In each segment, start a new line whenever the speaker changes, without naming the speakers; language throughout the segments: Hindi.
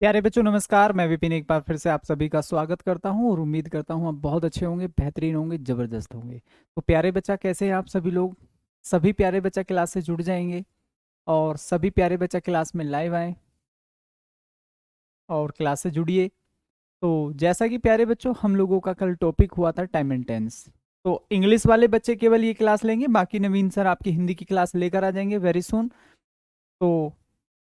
प्यारे बच्चों नमस्कार। मैं विपिन एक बार फिर से आप सभी का स्वागत करता हूं और उम्मीद करता हूं आप बहुत अच्छे होंगे, बेहतरीन होंगे, जबरदस्त होंगे। तो प्यारे बच्चा कैसे हैं आप सभी लोग? सभी प्यारे बच्चा क्लास से जुड़ जाएंगे और सभी प्यारे बच्चा क्लास में लाइव आए और क्लास से जुड़िए। तो जैसा कि प्यारे बच्चों हम लोगों का कल टॉपिक हुआ था टाइम एंड टेंस। तो इंग्लिश वाले बच्चे केवल ये क्लास लेंगे, बाकी नवीन सर आपकी हिंदी की क्लास लेकर आ जाएंगे वेरी सुन। तो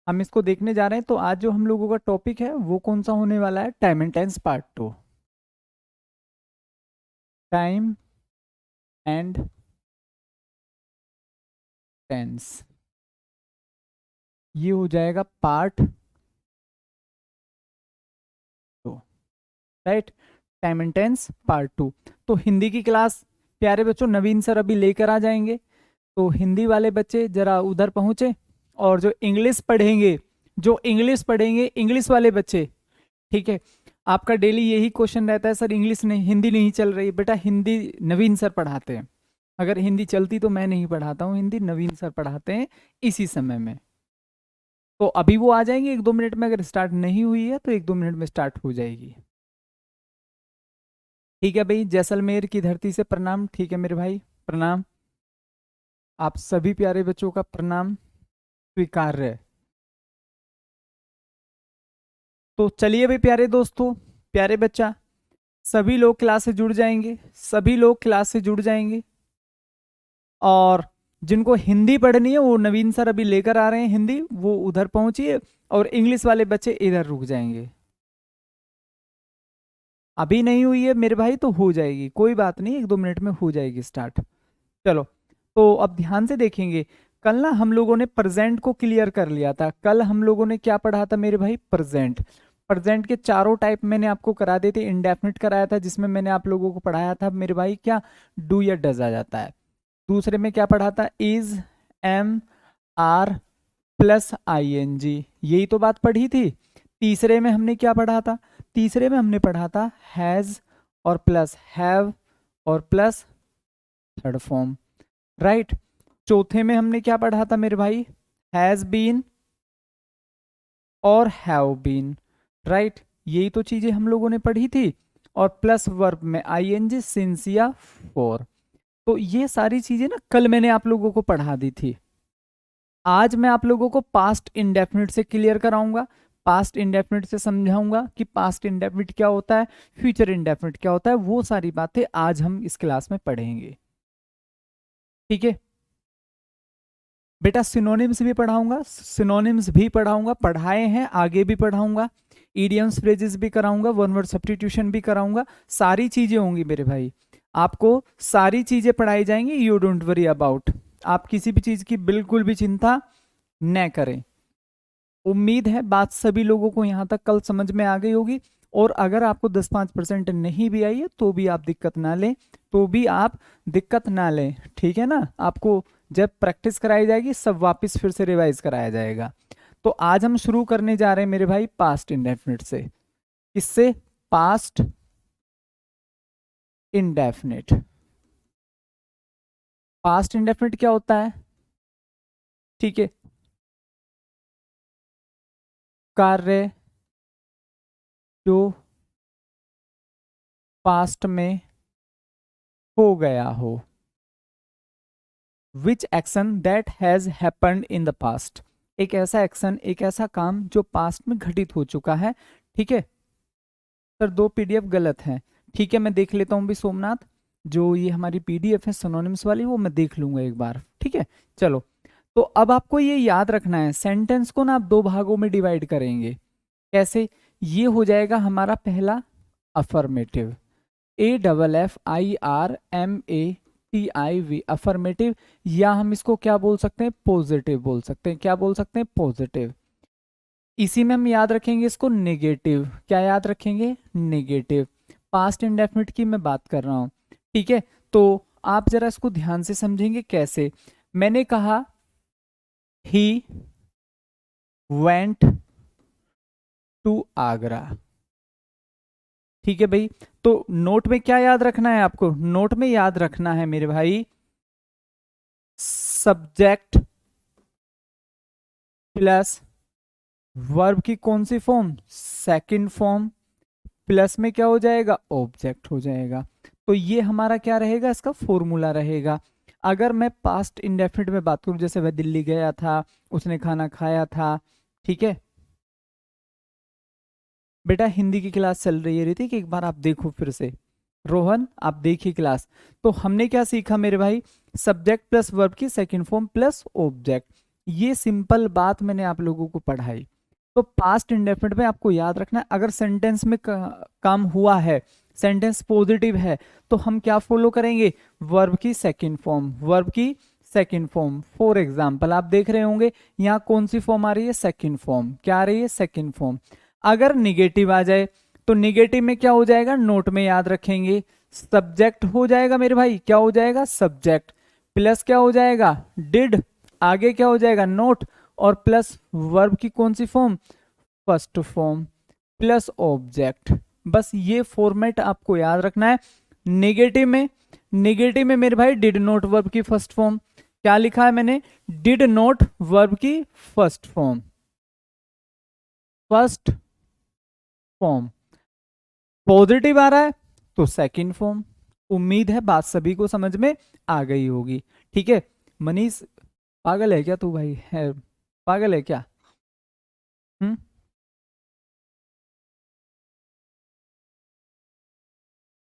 हम इसको देखने जा रहे हैं। तो आज जो हम लोगों का टॉपिक है वो कौन सा होने वाला है? Time and tense part 2। Time and tense ये हो जाएगा part 2। Right, time and tense part 2। तो हिंदी की क्लास प्यारे बच्चों नवीन सर अभी लेकर आ जाएंगे। तो हिंदी वाले बच्चे जरा उधर पहुंचे और जो इंग्लिश पढ़ेंगे इंग्लिश वाले बच्चे, ठीक है। आपका डेली यही क्वेश्चन रहता है, सर इंग्लिश नहीं हिंदी नहीं चल रही। बेटा हिंदी नवीन सर पढ़ाते हैं। अगर हिंदी चलती तो मैं नहीं पढ़ाता हूँ, हिंदी नवीन सर पढ़ाते हैं इसी समय में। तो अभी वो आ जाएंगे 1-2 मिनट में। अगर स्टार्ट नहीं हुई है तो 1-2 मिनट में स्टार्ट हो जाएगी। ठीक है भाई, जैसलमेर की धरती से प्रणाम। ठीक है मेरे भाई, प्रणाम। आप सभी प्यारे बच्चों का प्रणाम स्वीकार्य है। तो चलिए भाई प्यारे दोस्तों, प्यारे बच्चा, सभी लोग क्लास से जुड़ जाएंगे, सभी लोग क्लास से जुड़ जाएंगे। और जिनको हिंदी पढ़नी है वो नवीन सर अभी लेकर आ रहे हैं हिंदी, वो उधर पहुंचिए। और इंग्लिश वाले बच्चे इधर रुक जाएंगे। अभी नहीं हुई है मेरे भाई तो हो जाएगी, कोई बात नहीं, 1-2 मिनट में हो जाएगी स्टार्ट। चलो, तो अब ध्यान से देखेंगे। कल ना हम लोगों ने प्रेजेंट को क्लियर कर लिया था। कल हम लोगों ने क्या पढ़ा था मेरे भाई? प्रेजेंट। प्रेजेंट के चारों टाइप मैंने आपको करा दिए थे। इंडेफिनिट कराया था जिसमें मैंने आप लोगों को पढ़ाया था मेरे भाई क्या डू या डज आ जाता है। दूसरे में क्या पढ़ा था? Is, am, are plus I N G, यही तो बात पढ़ी थी। तीसरे में हमने क्या पढ़ा था? तीसरे में हमने पढ़ा था हैज और प्लस हैव और प्लस थर्ड फॉर्म। राइट। चौथे में हमने क्या पढ़ा था मेरे भाई? हैज बीन और हैव बीन। राइट, यही तो चीजें हम लोगों ने पढ़ी थी। और प्लस वर्ब में आई एन जी, सिंस या फॉर। तो ये सारी चीजें ना कल मैंने आप लोगों को पढ़ा दी थी। आज मैं आप लोगों को पास्ट इंडेफिनिट से क्लियर कराऊंगा, पास्ट इंडेफिनिट से समझाऊंगा कि पास्ट इंडेफिनिट क्या होता है, फ्यूचर इंडेफिनिट क्या होता है। वो सारी बातें आज हम इस क्लास में पढ़ेंगे। ठीक है बेटा, सिनोनिम्स भी पढ़ाऊंगा, सिनोनिम्स भी पढ़ाऊंगा, पढ़ाए हैं, आगे भी पढ़ाऊंगा। इडियम्स फ्रेजेस भी कराऊंगा, वन वर्ड सब्स्टिट्यूशन भी कराऊंगा। सारी चीजें होंगी मेरे भाई, आपको सारी चीजें पढ़ाई जाएंगी। यू डोंट वरी अबाउट, आप किसी भी चीज की बिल्कुल भी चिंता न करें। उम्मीद है बात सभी लोगों को यहाँ तक कल समझ में आ गई होगी। और अगर आपको 10-5% नहीं भी आई है तो भी आप दिक्कत ना लें, तो भी आप दिक्कत ना लें। ठीक है ना, आपको जब प्रैक्टिस कराई जाएगी सब वापस फिर से रिवाइज कराया जाएगा। तो आज हम शुरू करने जा रहे हैं मेरे भाई पास्ट इंडेफिनिट से। किससे? Past indefinite. पास्ट इंडेफिनिट क्या होता है? ठीक है, कार्य जो पास्ट में हो गया हो। विच action that has happened in the past, एक ऐसा एक्शन, एक ऐसा काम जो पास्ट में घटित हो चुका है। ठीक है सर, 2 पीडीएफ गलत हैं। ठीक है, मैं देख लेता हूँ भी सोमनाथ, जो ये हमारी पीडीएफ है सिनोनिम्स वाली वो मैं देख लूंगा एक बार। ठीक है, चलो। तो अब आपको ये याद रखना है, सेंटेंस को ना आप 2 भागों में डिवाइड करेंगे। कैसे? ये हो जाएगा हमारा पहला अफर्मेटिव, AFFIRMATIV, अफर्मेटिव। या हम इसको क्या बोल सकते हैं? पॉजिटिव बोल सकते हैं। क्या बोल सकते हैं? पॉजिटिव। इसी में हम याद रखेंगे इसको नेगेटिव। क्या याद रखेंगे? नेगेटिव। पास्ट इंडेफिनिट की मैं बात कर रहा हूं। ठीक है, तो आप जरा इसको ध्यान से समझेंगे कैसे। मैंने कहा ही वेंट टू आगरा। ठीक है भाई, तो नोट में क्या याद रखना है आपको? नोट में याद रखना है मेरे भाई सब्जेक्ट प्लस वर्ब की कौन सी फॉर्म, सेकंड फॉर्म, प्लस में क्या हो जाएगा, ऑब्जेक्ट हो जाएगा। तो ये हमारा क्या रहेगा, इसका फॉर्मूला रहेगा। अगर मैं पास्ट इंडेफिनिट में बात करूं, जैसे वह दिल्ली गया था, उसने खाना खाया था, ठीक है। बेटा हिंदी की क्लास चल रही है ऋतिक, एक बार आप देखो फिर से। रोहन आप देखिए क्लास। तो हमने क्या सीखा मेरे भाई, सब्जेक्ट प्लस वर्ब की सेकंड फॉर्म प्लस ऑब्जेक्ट। ये सिंपल बात मैंने आप लोगों को पढ़ाई। तो पास्ट इंडेफिनिट में आपको याद रखना है, अगर सेंटेंस में काम हुआ है, सेंटेंस पॉजिटिव है, तो हम क्या फॉलो करेंगे, वर्ब की सेकंड फॉर्म, वर्ब की सेकंड फॉर्म। फॉर एग्जाम्पल आप देख रहे होंगे यहाँ कौन सी फॉर्म आ रही है, सेकंड फॉर्म। क्या आ रही है, सेकंड फॉर्म। अगर निगेटिव आ जाए तो निगेटिव में क्या हो जाएगा, नोट में याद रखेंगे, सब्जेक्ट हो जाएगा मेरे भाई, क्या हो जाएगा, सब्जेक्ट, प्लस क्या हो जाएगा, डिड, आगे क्या हो जाएगा, नोट, और प्लस वर्ब की कौन सी form, first form, plus object. बस ये फॉर्मेट आपको याद रखना है। नेगेटिव में, नेगेटिव में मेरे भाई डिड नोट वर्ब की फर्स्ट फॉर्म, क्या लिखा है मैंने, डिड नोट वर्ब की first form, first form. Positive आ रहा है तो सेकंड फॉर्म। उम्मीद है बात सभी को समझ में आ गई होगी, ठीक है। मनीष पागल है क्या तू भाई, है पागल है क्या, हम्म।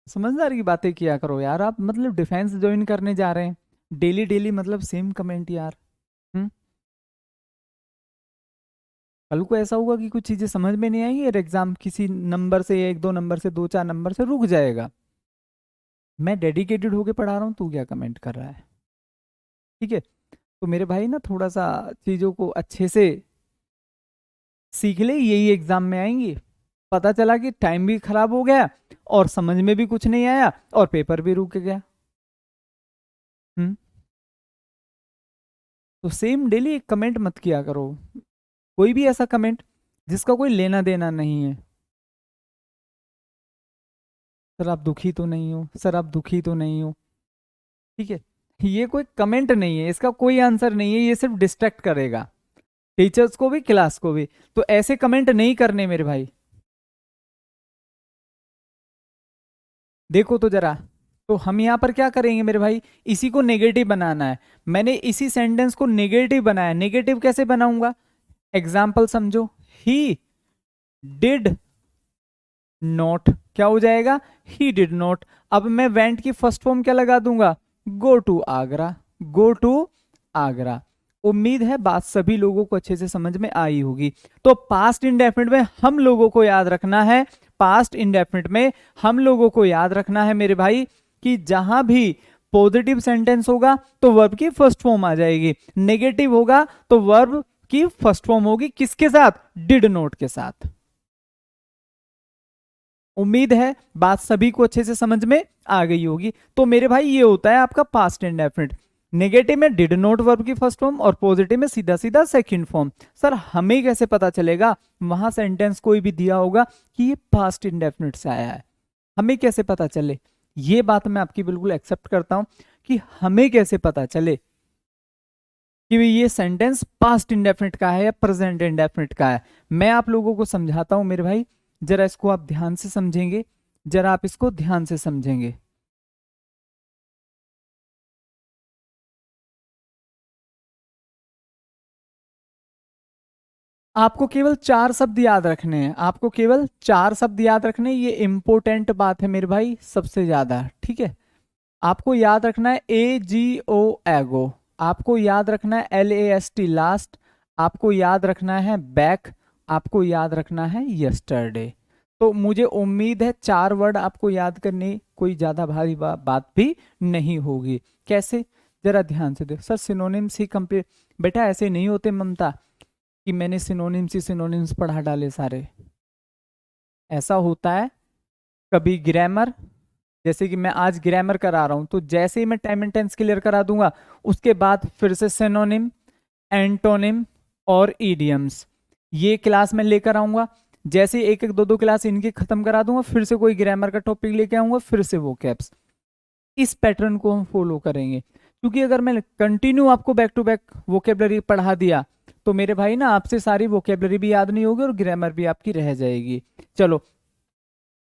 समझदार की बातें किया करो यार, आप मतलब डिफेंस ज्वाइन करने जा रहे हैं, डेली डेली मतलब सेम कमेंट यार, हम्म। कल को ऐसा होगा कि कुछ चीजें समझ में नहीं आएंगी और एग्जाम किसी नंबर से, एक दो नंबर से, दो चार नंबर से रुक जाएगा। मैं डेडिकेटेड होके पढ़ा रहा हूँ, तू क्या कमेंट कर रहा है, ठीक है। तो मेरे भाई ना थोड़ा सा चीजों को अच्छे से सीख ले, यही एग्जाम में आएंगी। पता चला कि टाइम भी खराब हो गया और समझ में भी कुछ नहीं आया और पेपर भी रुक गया, हम्म। तो सेम डेली एक कमेंट मत किया करो, कोई भी ऐसा कमेंट जिसका कोई लेना देना नहीं है। सर आप दुखी तो नहीं हो, सर आप दुखी तो नहीं हो, ठीक है। ये कोई कमेंट नहीं है, इसका कोई आंसर नहीं है, ये सिर्फ डिस्ट्रैक्ट करेगा टीचर्स को भी, क्लास को भी। तो ऐसे कमेंट नहीं करने मेरे भाई। देखो तो जरा, तो हम यहां पर क्या करेंगे मेरे भाई, इसी को नेगेटिव बनाना है। मैंने इसी सेंटेंस को नेगेटिव बनाया, नेगेटिव कैसे बनाऊंगा, एग्जाम्पल समझो, ही डिड नोट, क्या हो जाएगा, ही डिड नोट। अब मैं वेंट की फर्स्ट फॉर्म क्या लगा दूंगा, go to Agra, go to Agra. उम्मीद है बात सभी लोगों को अच्छे से समझ में आई होगी। तो पास्ट इंडेफिनिट में हम लोगों को याद रखना है, पास्ट इंडेफिनिट में हम लोगों को याद रखना है मेरे भाई, कि जहां भी पॉजिटिव सेंटेंस होगा तो वर्ब की फर्स्ट फॉर्म आ जाएगी, नेगेटिव होगा तो वर्ब की फर्स्ट फॉर्म होगी किसके साथ, डिड नोट के साथ। उम्मीद है बात सभी को अच्छे से समझ में आ गई होगी। तो मेरे भाई ये होता है आपका पास्ट इंडेफिनिट। नेगेटिव में डिड नॉट वर्ब की फर्स्ट फॉर्म और पॉजिटिव में सीधा सीधा सेकंड फॉर्म। सर हमें कैसे पता चलेगा, वहां सेंटेंस कोई भी दिया होगा कि ये पास्ट इंडेफिनिट से आया है, हमें कैसे पता चले। ये बात मैं आपकी बिल्कुल एक्सेप्ट करता हूं कि हमें कैसे पता चले कि ये सेंटेंस पास्ट इंडेफिनिट का है या प्रेजेंट इंडेफिनिट का है। मैं आप लोगों को समझाता हूं मेरे भाई, जरा इसको आप ध्यान से समझेंगे, जरा आप इसको ध्यान से समझेंगे। आपको केवल चार शब्द याद रखने हैं, आपको केवल चार शब्द याद रखने हैं, ये इंपॉर्टेंट बात है मेरे भाई सबसे ज्यादा, ठीक है। आपको याद रखना है AGO एगो, आपको याद रखना है LAST लास्ट, आपको याद रखना है बैक, आपको याद रखना है यस्टरडे। तो मुझे उम्मीद है चार वर्ड आपको याद करने कोई ज्यादा भारी बात भी नहीं होगी। कैसे, जरा ध्यान से देखो। सर सिनोनिम्स ही कंप्लीट, बेटा ऐसे नहीं होते ममता कि मैंने सिनोनिम्स ही सिनोनिम्स पढ़ा डाले सारे। ऐसा होता है कभी ग्रामर, जैसे कि मैं आज ग्रामर करा रहा हूं, तो जैसे ही मैं टाइम एंड टेंस क्लियर करा दूंगा उसके बाद फिर से सिनोनिम, एंटोनिम और ईडियम्स ये क्लास में लेकर आऊंगा। जैसे एक एक दो दो क्लास इनकी खत्म करा दूंगा, फिर से कोई ग्रामर का टॉपिक लेके आऊंगा, फिर से वो कैप्स। इस पैटर्न को हम फॉलो करेंगे, क्योंकि अगर मैं कंटिन्यू आपको बैक टू बैक वोकेबलरी पढ़ा दिया तो मेरे भाई ना आपसे सारी वोकेबलरी भी याद नहीं होगी और ग्रामर भी आपकी रह जाएगी। चलो,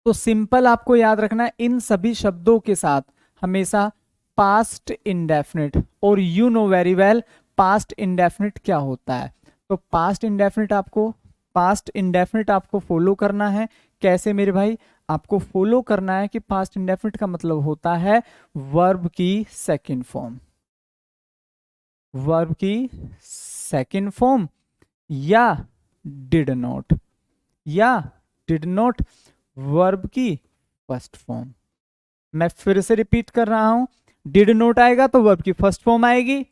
तो सिंपल आपको याद रखना है, इन सभी शब्दों के साथ हमेशा पास्ट इंडेफिनिट, और you know very well past indefinite क्या होता है। तो पास्ट इंडेफिनिट आपको फॉलो करना है। कैसे मेरे भाई? आपको फॉलो करना है कि पास्ट इंडेफिनिट का मतलब होता है वर्ब की सेकंड फॉर्म, वर्ब की सेकंड फॉर्म, या डिड नॉट, या डिड नॉट वर्ब की फर्स्ट फॉर्म। मैं फिर से रिपीट कर रहा हूं, डिड नॉट आएगा तो वर्ब की फर्स्ट फॉर्म आएगी,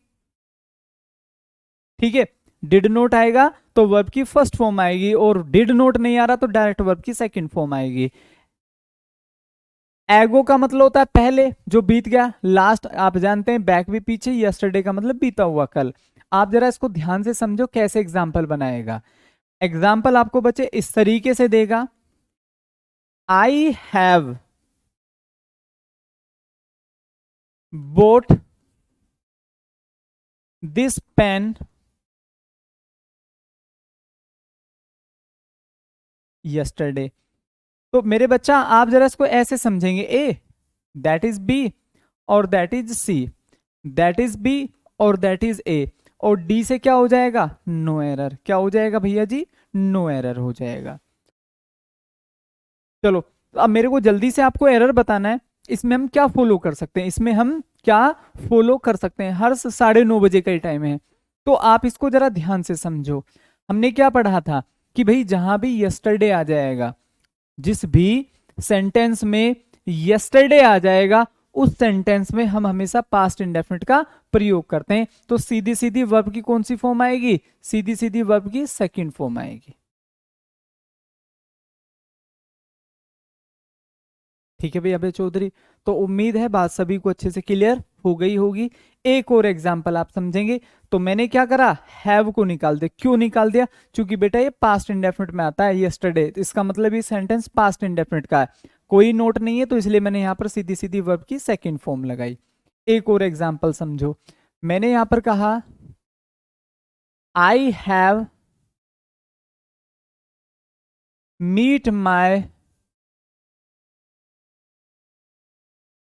ठीक है। डिड नॉट आएगा तो वर्ब की फर्स्ट फॉर्म आएगी, और डिड नॉट नहीं आ रहा तो डायरेक्ट वर्ब की सेकंड फॉर्म आएगी। एगो का मतलब होता है पहले जो बीत गया, लास्ट आप जानते हैं, बैक भी पीछे, यस्टरडे का मतलब बीता हुआ कल। आप जरा इसको ध्यान से समझो कैसे एग्जाम्पल बनाएगा। एग्जाम्पल आपको बच्चे इस तरीके से देगा, I have bought this pen yesterday. तो मेरे बच्चा आप जरा इसको ऐसे समझेंगे, ए दैट इज बी और that is C, that is B और दैट इज ए, और डी से क्या हो जाएगा? No error. क्या हो जाएगा भैया जी? नो एरर हो जाएगा। चलो, तो अब मेरे को जल्दी से आपको एरर बताना है। इसमें हम क्या फॉलो कर सकते हैं, इसमें हम क्या फॉलो कर सकते हैं? हर 9:30 बजे का ही टाइम है, तो आप इसको जरा ध्यान से समझो। हमने क्या पढ़ा था कि भाई जहां भी यस्टरडे आ जाएगा, जिस भी सेंटेंस में यस्टरडे आ जाएगा, उस सेंटेंस में हम हमेशा पास्ट इंडेफिनिट का प्रयोग करते हैं। तो सीधी सीधी वर्ब की कौन सी फॉर्म आएगी? सीधी सीधी वर्ब की सेकंड फॉर्म आएगी। ठीक है भैया अभय चौधरी, तो उम्मीद है बात सभी को अच्छे से क्लियर हो गई होगी। एक और एग्जांपल आप समझेंगे। तो मैंने क्या करा, हैव को निकाल दिया। क्यों निकाल दिया? क्योंकि बेटा ये पास्ट इंडेफिनिट में आता है यस्टरडे, तो इसका मतलब ये सेंटेंस पास्ट इंडेफिनिट का है, कोई नोट नहीं है, तो इसलिए मैंने यहां पर सीधी सीधी वर्ब की सेकेंड फॉर्म लगाई। एक और एग्जाम्पल समझो, मैंने यहां पर कहा I have meet my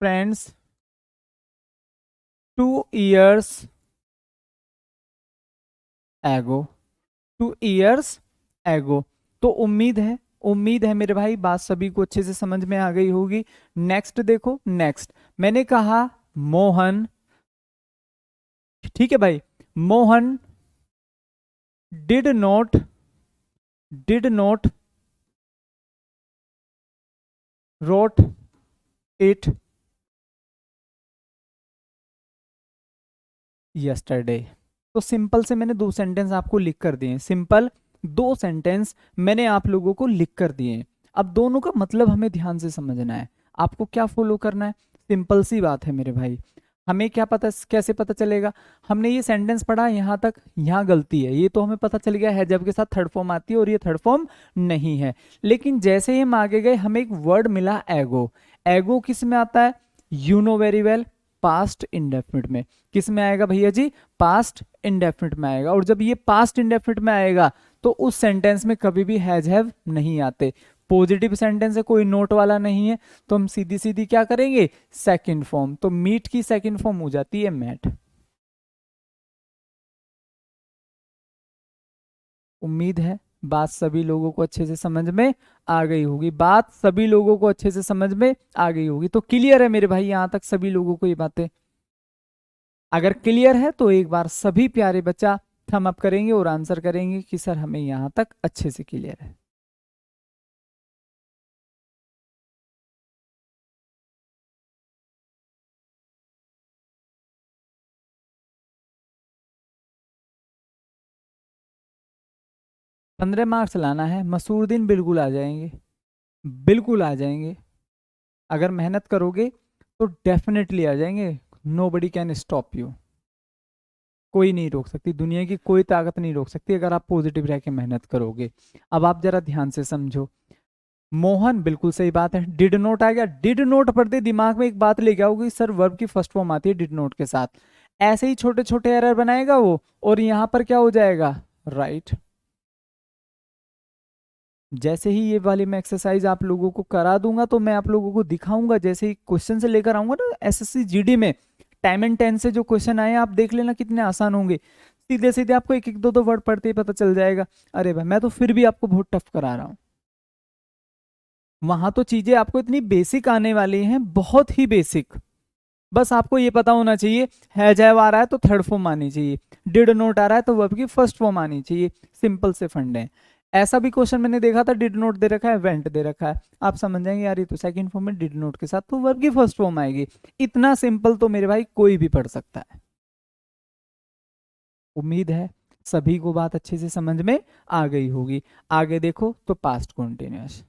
friends 2 years एगो, 2 years एगो। तो उम्मीद है मेरे भाई बात सभी को अच्छे से समझ में आ गई होगी। नेक्स्ट देखो, नेक्स्ट मैंने कहा मोहन, ठीक है भाई, Mohan did not wrote it yesterday. तो सिंपल से मैंने 2 सेंटेंस आपको लिख कर दिए, सिंपल 2 सेंटेंस मैंने आप लोगों को लिख कर दिए। अब दोनों का मतलब हमें ध्यान से समझना है। आपको क्या फॉलो करना है? सिंपल सी बात है मेरे भाई, हमें क्या पता, कैसे पता चलेगा? हमने ये सेंटेंस पढ़ा यहां तक, यहां गलती है, ये तो हमें पता चल गया है जब के साथ थर्ड फॉर्म आती है और ये थर्ड फॉर्म नहीं है। लेकिन जैसे ही हम आगे गए हमें एक वर्ड मिला एगो। एगो किस में आता है? You know very well, past indefinite में। किस में आएगा भैया जी? पास्ट इंडेफिनिट में आएगा। और जब ये पास्ट इंडेफिनिट में आएगा तो उस सेंटेंस में कभी भी हैज हैव नहीं आते। पॉजिटिव सेंटेंस है, कोई नोट वाला नहीं है, तो हम सीधी सीधी क्या करेंगे? Second form. तो मीट की सेकंड फॉर्म हो जाती है मैट। उम्मीद है बात सभी लोगों को अच्छे से समझ में आ गई होगी, बात सभी लोगों को अच्छे से समझ में आ गई होगी। तो क्लियर है मेरे भाई यहां तक सभी लोगों को ये बातें? अगर क्लियर है तो एक बार सभी प्यारे बच्चा थम अप करेंगे और आंसर करेंगे कि सर हमें यहां तक अच्छे से क्लियर है। पंद्रह मार्क्स लाना है, मसूरुद्दीन बिल्कुल आ जाएंगे, बिल्कुल आ जाएंगे। अगर मेहनत करोगे तो डेफिनेटली आ जाएंगे। Nobody can stop you, कोई नहीं रोक सकती, दुनिया की कोई ताकत नहीं रोक सकती अगर आप पॉजिटिव रह के मेहनत करोगे। अब आप जरा ध्यान से समझो, मोहन बिल्कुल सही बात है, डिड नोट आ गया। डिड नोट पढ़ते दिमाग में एक बात लेके आओगे, सर वर्ब की फर्स्ट फॉर्म आती है डिड नोट के साथ। ऐसे ही छोटे छोटे एरर बनाएगा वो, और यहां पर क्या हो जाएगा? राइट। जैसे ही ये वाली मैं एक्सरसाइज आप लोगों को करा दूंगा तो मैं आप लोगों को दिखाऊंगा, जैसे ही क्वेश्चन से लेकर आऊंगा ना एसएससी जीडी में, टाइम एंड टेंस से जो क्वेश्चन आए आप देख लेना कितने आसान होंगे। सीधे सीधे आपको एक एक दो दो वर्ड पढ़ते ही पता चल जाएगा। अरे भाई मैं तो फिर भी आपको बहुत टफ करा रहा हूँ। वहां तो चीजें आपको इतनी बेसिक आने वाली हैं, बहुत ही बेसिक। बस आपको ये पता होना चाहिए, हैज हैव आ रहा है तो थर्ड फॉर्म आनी चाहिए, डिड नोट आ रहा है तो वर्ब की फर्स्ट फॉर्म आनी चाहिए। सिंपल से फंडे हैं। ऐसा भी क्वेश्चन मैंने देखा था, डिड नोट दे रखा है, वेंट दे रखा है, आप समझ जाएंगे यार ये तो सेकंड फॉर्म में डिड नोट के साथ तो वर्ब की फर्स्ट फॉर्म आएगी। इतना सिंपल तो मेरे भाई कोई भी पढ़ सकता है। उम्मीद है सभी को बात अच्छे से समझ में आ गई होगी। आगे देखो तो पास्ट कॉन्टिन्यूअस।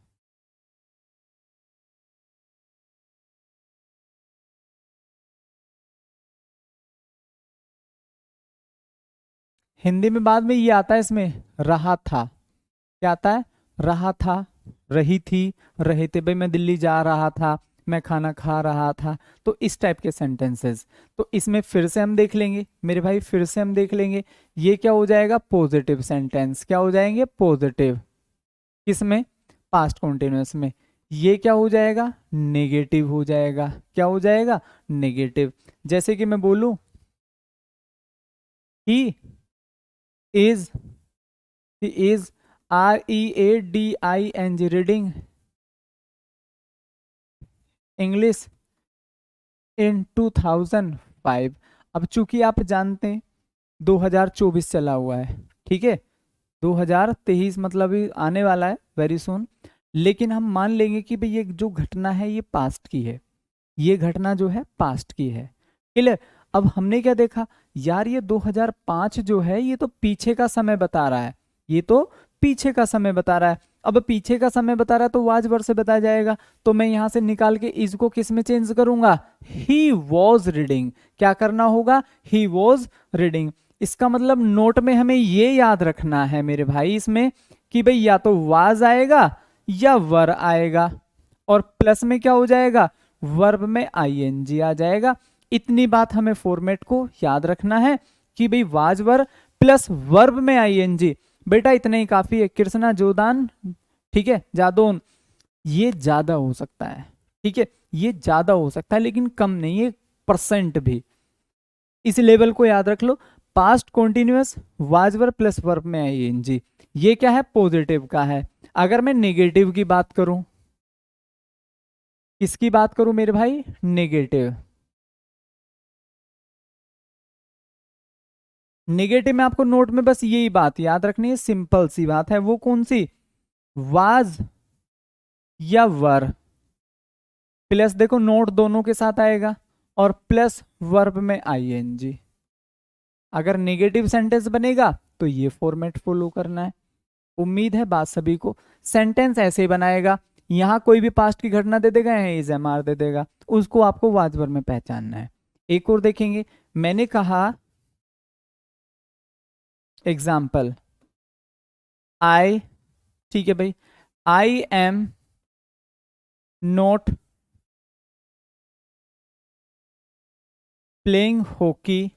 हिंदी में बाद में ये आता है इसमें, रहा था। क्या आता है? रहा था, रही थी, रहे थे। भाई मैं दिल्ली जा रहा था, मैं खाना खा रहा था। तो इस टाइप के सेंटेंसेस। तो इसमें फिर से हम देख लेंगे मेरे भाई, फिर से हम देख लेंगे। ये क्या हो जाएगा? Positive sentence. क्या हो जाएंगे? पॉजिटिव। किसमें? पास्ट कॉन्टिन्यूअस में। ये क्या हो जाएगा? नेगेटिव हो जाएगा। क्या हो जाएगा? नेगेटिव। जैसे कि मैं बोलूं he is, he is, READING, reading English in 2005। अब चूंकि आप जानते हैं 2024 चला हुआ है, ठीक है, 2023 मतलब ही आने वाला है वेरी सुन। लेकिन हम मान लेंगे कि भाई ये जो घटना है ये पास्ट की है, ये घटना जो है पास्ट की है। क्लियर? अब हमने क्या देखा यार, ये 2005 जो है ये तो पीछे का समय बता रहा है, ये तो पीछे का समय बता रहा है। अब पीछे का समय बता रहा है तो वाज वर्ड से बताया जाएगा। तो मैं यहां से निकाल के इसको किस में चेंज करूंगा? He was reading. क्या करना होगा? He was reading. इसका मतलब नोट में हमें ये याद रखना है मेरे भाई इसमें कि भाई या तो वाज आएगा या वर आएगा, और प्लस में क्या हो जाएगा? वर्ब में आईएनजी आ जाएगा। इतनी बात हमें फॉर्मेट को याद रखना है कि भाई वाज वर प्लस वर्ब में आईएनजी। बेटा इतना ही काफी है। कृष्णा जोदान, ठीक है, जादोन, ये ज्यादा हो सकता है, ठीक है, ये ज्यादा हो सकता है लेकिन कम नहीं है, परसेंट भी। इस लेवल को याद रख लो। Past continuous was were plus verb में आईएनजी, ये क्या है? पॉजिटिव का है। अगर मैं नेगेटिव की बात करूं, किसकी बात करूं मेरे भाई? नेगेटिव। नेगेटिव में आपको नोट में बस यही बात याद रखनी है, सिंपल सी बात है। वो कौन सी? वाज या वर प्लस, देखो नोट दोनों के साथ आएगा, और प्लस वर्ब में आईएनजी। अगर नेगेटिव सेंटेंस बनेगा तो ये फॉर्मेट फॉलो करना है। उम्मीद है बात सभी को। सेंटेंस ऐसे ही बनाएगा, यहां कोई भी पास्ट की घटना दे देगा, यहां इज एम आर दे देगा, उसको आपको वाजवर में पहचानना है। एक और देखेंगे। मैंने कहा एग्जाम्पल आई, ठीक है भाई, I am not playing hockey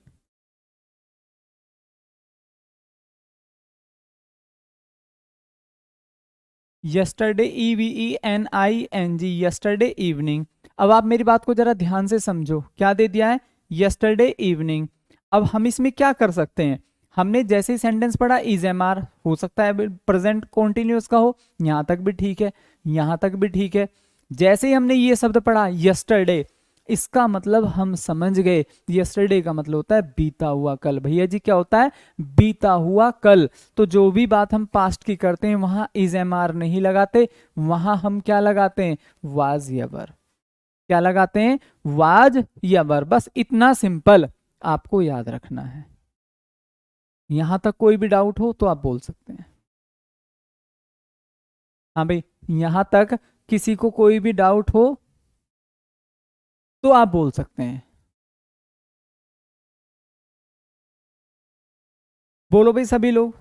yesterday, EVENING, yesterday evening. अब आप मेरी बात को जरा ध्यान से समझो, क्या दे दिया है? Yesterday evening. अब हम इसमें क्या कर सकते हैं? हमने जैसे ही सेंटेंस पढ़ा इज एम आर, हो सकता है प्रेजेंट कॉन्टिन्यूअस का हो, यहां तक भी ठीक है, यहां तक भी ठीक है। जैसे ही हमने ये शब्द पढ़ा यस्टरडे, इसका मतलब हम समझ गए, यस्टरडे का मतलब होता है बीता हुआ कल। भैया जी क्या होता है? बीता हुआ कल। तो जो भी बात हम पास्ट की करते हैं वहां इज एम आर नहीं लगाते, वहां हम क्या लगाते हैं? वाज या वर। क्या लगाते हैं? वाज या वर। बस इतना सिंपल आपको याद रखना है। यहां तक कोई भी डाउट हो तो आप बोल सकते हैं। हाँ भाई, यहां तक किसी को कोई भी डाउट हो तो आप बोल सकते हैं। बोलो भाई सभी लोग।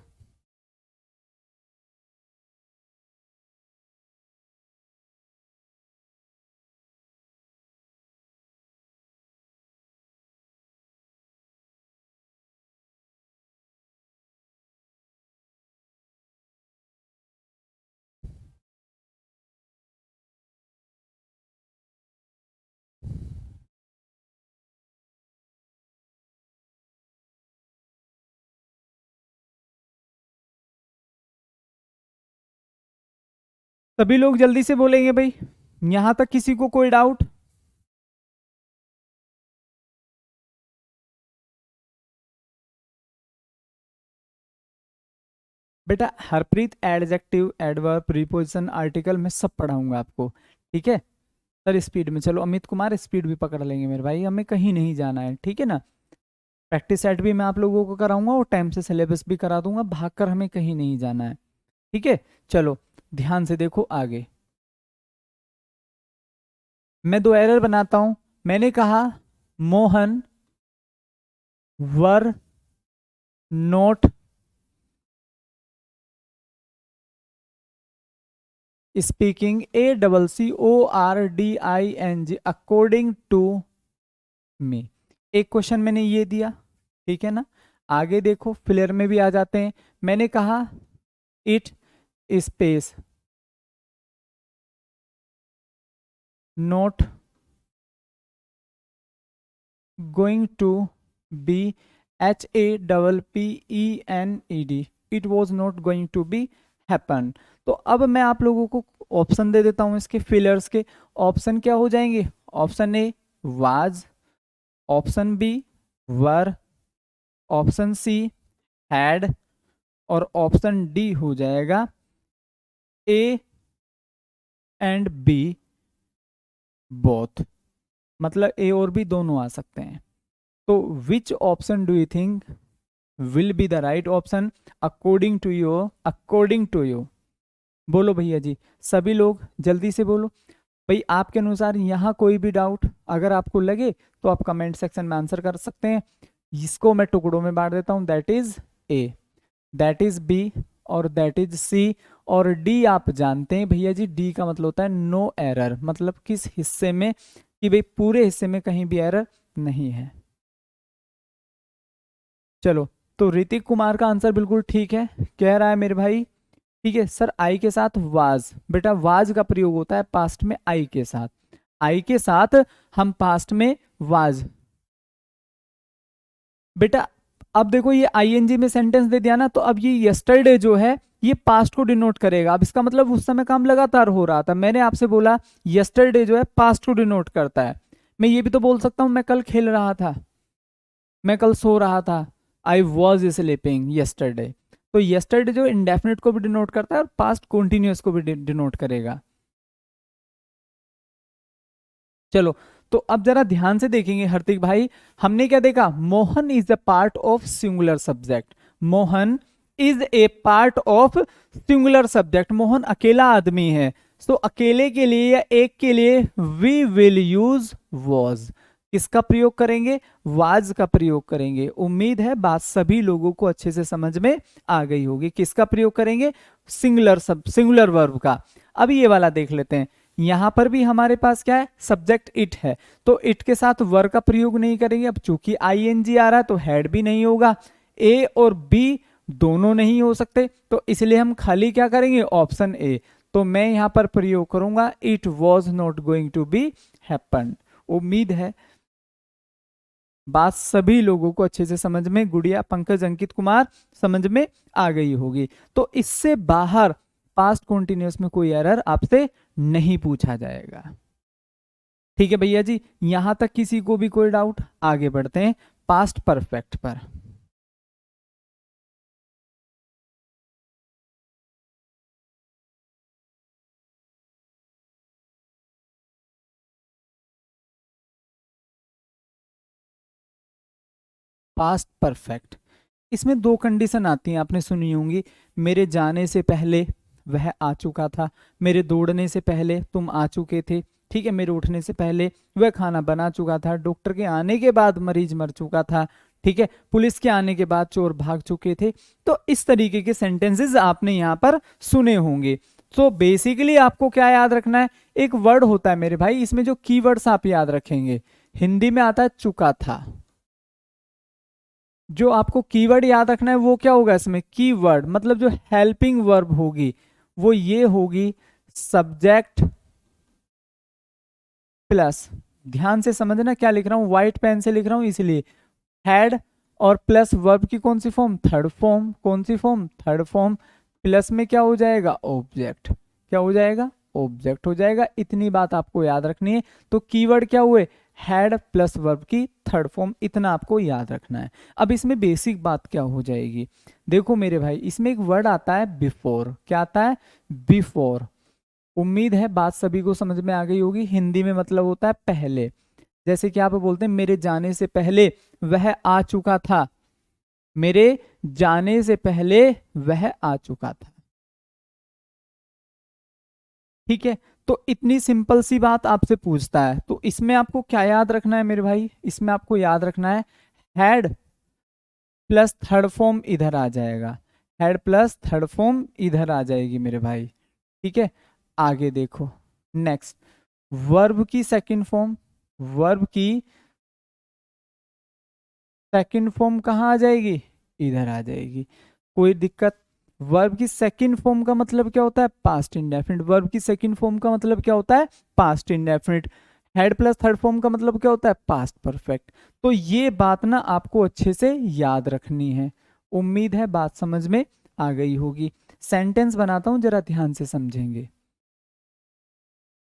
सभी लोग जल्दी से बोलेंगे भाई, यहां तक किसी को कोई डाउट? बेटा Harpreet adjective, adverb, preposition, article मैं सब पढ़ाऊंगा आपको, ठीक है सर। स्पीड में चलो, अमित कुमार स्पीड भी पकड़ लेंगे मेरे भाई, हमें कहीं नहीं जाना है, ठीक है ना। प्रैक्टिस सेट भी मैं आप लोगों को कराऊंगा और टाइम से सिलेबस भी करा दूंगा, भागकर हमें कहीं नहीं जाना है, ठीक है। चलो ध्यान से देखो आगे, मैं दो एरर बनाता हूं। मैंने कहा Mohan were not speaking, ACCORDING according to me. एक क्वेश्चन मैंने ये दिया, ठीक है ना। आगे देखो फिलर में भी आ जाते हैं। मैंने कहा it space not going to be, HAPPENED, it was not going to be happen. तो अब मैं आप लोगों को ऑप्शन दे देता हूं इसके फिलर्स के। ऑप्शन क्या हो जाएंगे? Option A was, option B were, option C had, और ऑप्शन डी हो जाएगा ए एंड बी बोथ, मतलब ए और बी दोनों आ सकते हैं। तो which option do you think will be the right option according to you? According to you बोलो भैया जी, सभी लोग जल्दी से बोलो भाई, आपके अनुसार यहाँ कोई भी डाउट अगर आपको लगे तो आप कमेंट सेक्शन में आंसर कर सकते हैं। इसको मैं टुकड़ों में बांट देता हूं, that is A, that is B, और दैट इज सी, और डी आप जानते हैं भैया जी, डी का मतलब होता है नो एरर, मतलब किस हिस्से में, कि भाई पूरे हिस्से में कहीं भी एरर नहीं है। चलो तो ऋतिक कुमार का आंसर बिल्कुल ठीक है, कह रहा है मेरे भाई, ठीक है सर। आई के साथ वाज, बेटा वाज का प्रयोग होता है पास्ट में आई के साथ, आई के साथ हम पास्ट में वाज। बेटा अब देखो ये आईएनजी में सेंटेंस दे दिया ना, तो अब ये यस्टरडे जो है ये पास्ट को डिनोट करेगा। अब इसका मतलब उस समय काम लगातार हो रहा था, मैंने आपसे बोला यस्टरडे जो है पास्ट को डिनोट करता है। मैं ये भी तो बोल सकता हूं मैं कल खेल रहा था, मैं कल सो रहा था, आई वॉज स्लीपिंग यस्टरडे। तो यस्टरडे जो इंडेफिनिट को भी डिनोट करता है और पास्ट कॉन्टिन्यूअस को भी डिनोट करेगा। चलो तो अब जरा ध्यान से देखेंगे हार्दिक भाई, हमने क्या देखा? Mohan is a part of singular subject, Mohan is a part of singular subject, Mohan अकेला आदमी है। तो अकेले के लिए या एक के लिए वी विल यूज वॉज, किसका प्रयोग करेंगे? वाज का प्रयोग करेंगे। उम्मीद है बात सभी लोगों को अच्छे से समझ में आ गई होगी। किसका प्रयोग करेंगे? सिंगुलर वर्ब का। अब ये वाला देख लेते हैं, यहां पर भी हमारे पास क्या है? सब्जेक्ट इट है, तो इट के साथ वर का प्रयोग नहीं करेंगे। अब चूंकि आईएनजी आ रहा है तो हैड भी नहीं होगा, ए और बी दोनों नहीं हो सकते, तो इसलिए हम खाली क्या करेंगे? Option A. तो मैं यहां पर प्रयोग करूंगा it was not going to be happen. उम्मीद है बात सभी लोगों को अच्छे से समझ में, गुड़िया, पंकज, अंकित कुमार समझ में आ गई होगी। तो इससे बाहर पास्ट कॉन्टिन्यूअस में कोई एरर आपसे नहीं पूछा जाएगा, ठीक है भैया जी। यहां तक किसी को भी कोई डाउट? आगे बढ़ते हैं पास्ट परफेक्ट पर। पास्ट परफेक्ट, इसमें दो कंडीशन आती हैं, आपने सुनी होंगी। मेरे जाने से पहले वह आ चुका था, मेरे दौड़ने से पहले तुम आ चुके थे, ठीक है, मेरे उठने से पहले वह खाना बना चुका था, डॉक्टर के आने के बाद मरीज मर चुका था, ठीक है, पुलिस के आने के बाद चोर भाग चुके थे। तो इस तरीके के सेंटेंसेस आपने यहाँ पर सुने होंगे। तो बेसिकली आपको क्या याद रखना है? एक वर्ड होता है मेरे भाई, इसमें जो कीवर्ड्स आप याद रखेंगे, हिंदी में आता है चुका था। जो आपको कीवर्ड याद रखना है वो क्या होगा? इसमें कीवर्ड मतलब जो हेल्पिंग वर्ब होगी वो ये होगी सब्जेक्ट प्लस, ध्यान से समझना क्या लिख रहा हूं, व्हाइट पेन से लिख रहा हूं इसलिए, हैड और प्लस वर्ब की कौन सी फॉर्म? Third form. कौन सी फॉर्म? Third form. प्लस में क्या हो जाएगा? ऑब्जेक्ट। क्या हो जाएगा, ऑब्जेक्ट हो जाएगा। इतनी बात आपको याद रखनी है। तो कीवर्ड क्या हुए, हैड प्लस वर्ब की थर्ड फॉर्म, इतना आपको याद रखना है। अब इसमें बेसिक बात क्या हो जाएगी, देखो मेरे भाई, इसमें एक वर्ड आता है बिफोर। क्या आता है, बिफोर। उम्मीद है बात सभी को समझ में आ गई होगी। हिंदी में मतलब होता है पहले। जैसे कि आप बोलते हैं मेरे जाने से पहले वह आ चुका था, मेरे जाने से पहले वह आ चुका था। ठीक है, तो इतनी सिंपल सी बात आपसे पूछता है, तो इसमें आपको क्या याद रखना है मेरे भाई, इसमें आपको याद रखना है हैड प्लस थर्ड फॉर्म इधर आ जाएगा, हैड प्लस थर्ड फॉर्म इधर आ जाएगी मेरे भाई। ठीक है, आगे देखो नेक्स्ट, वर्ब की सेकंड फॉर्म, वर्ब की सेकंड फॉर्म कहाँ आ जाएगी, इधर आ जाएगी। कोई दिक्कत, वर्ब की सेकंड फॉर्म का मतलब क्या होता है, पास्ट इंडेफिनिट। वर्ब की सेकंड फॉर्म का मतलब क्या होता है, past indefinite. Head plus third form का मतलब क्या होता है, पास्ट परफेक्ट। तो ये बात ना आपको अच्छे से याद रखनी है। उम्मीद है बात समझ में आ गई होगी। सेंटेंस बनाता हूं, जरा ध्यान से समझेंगे।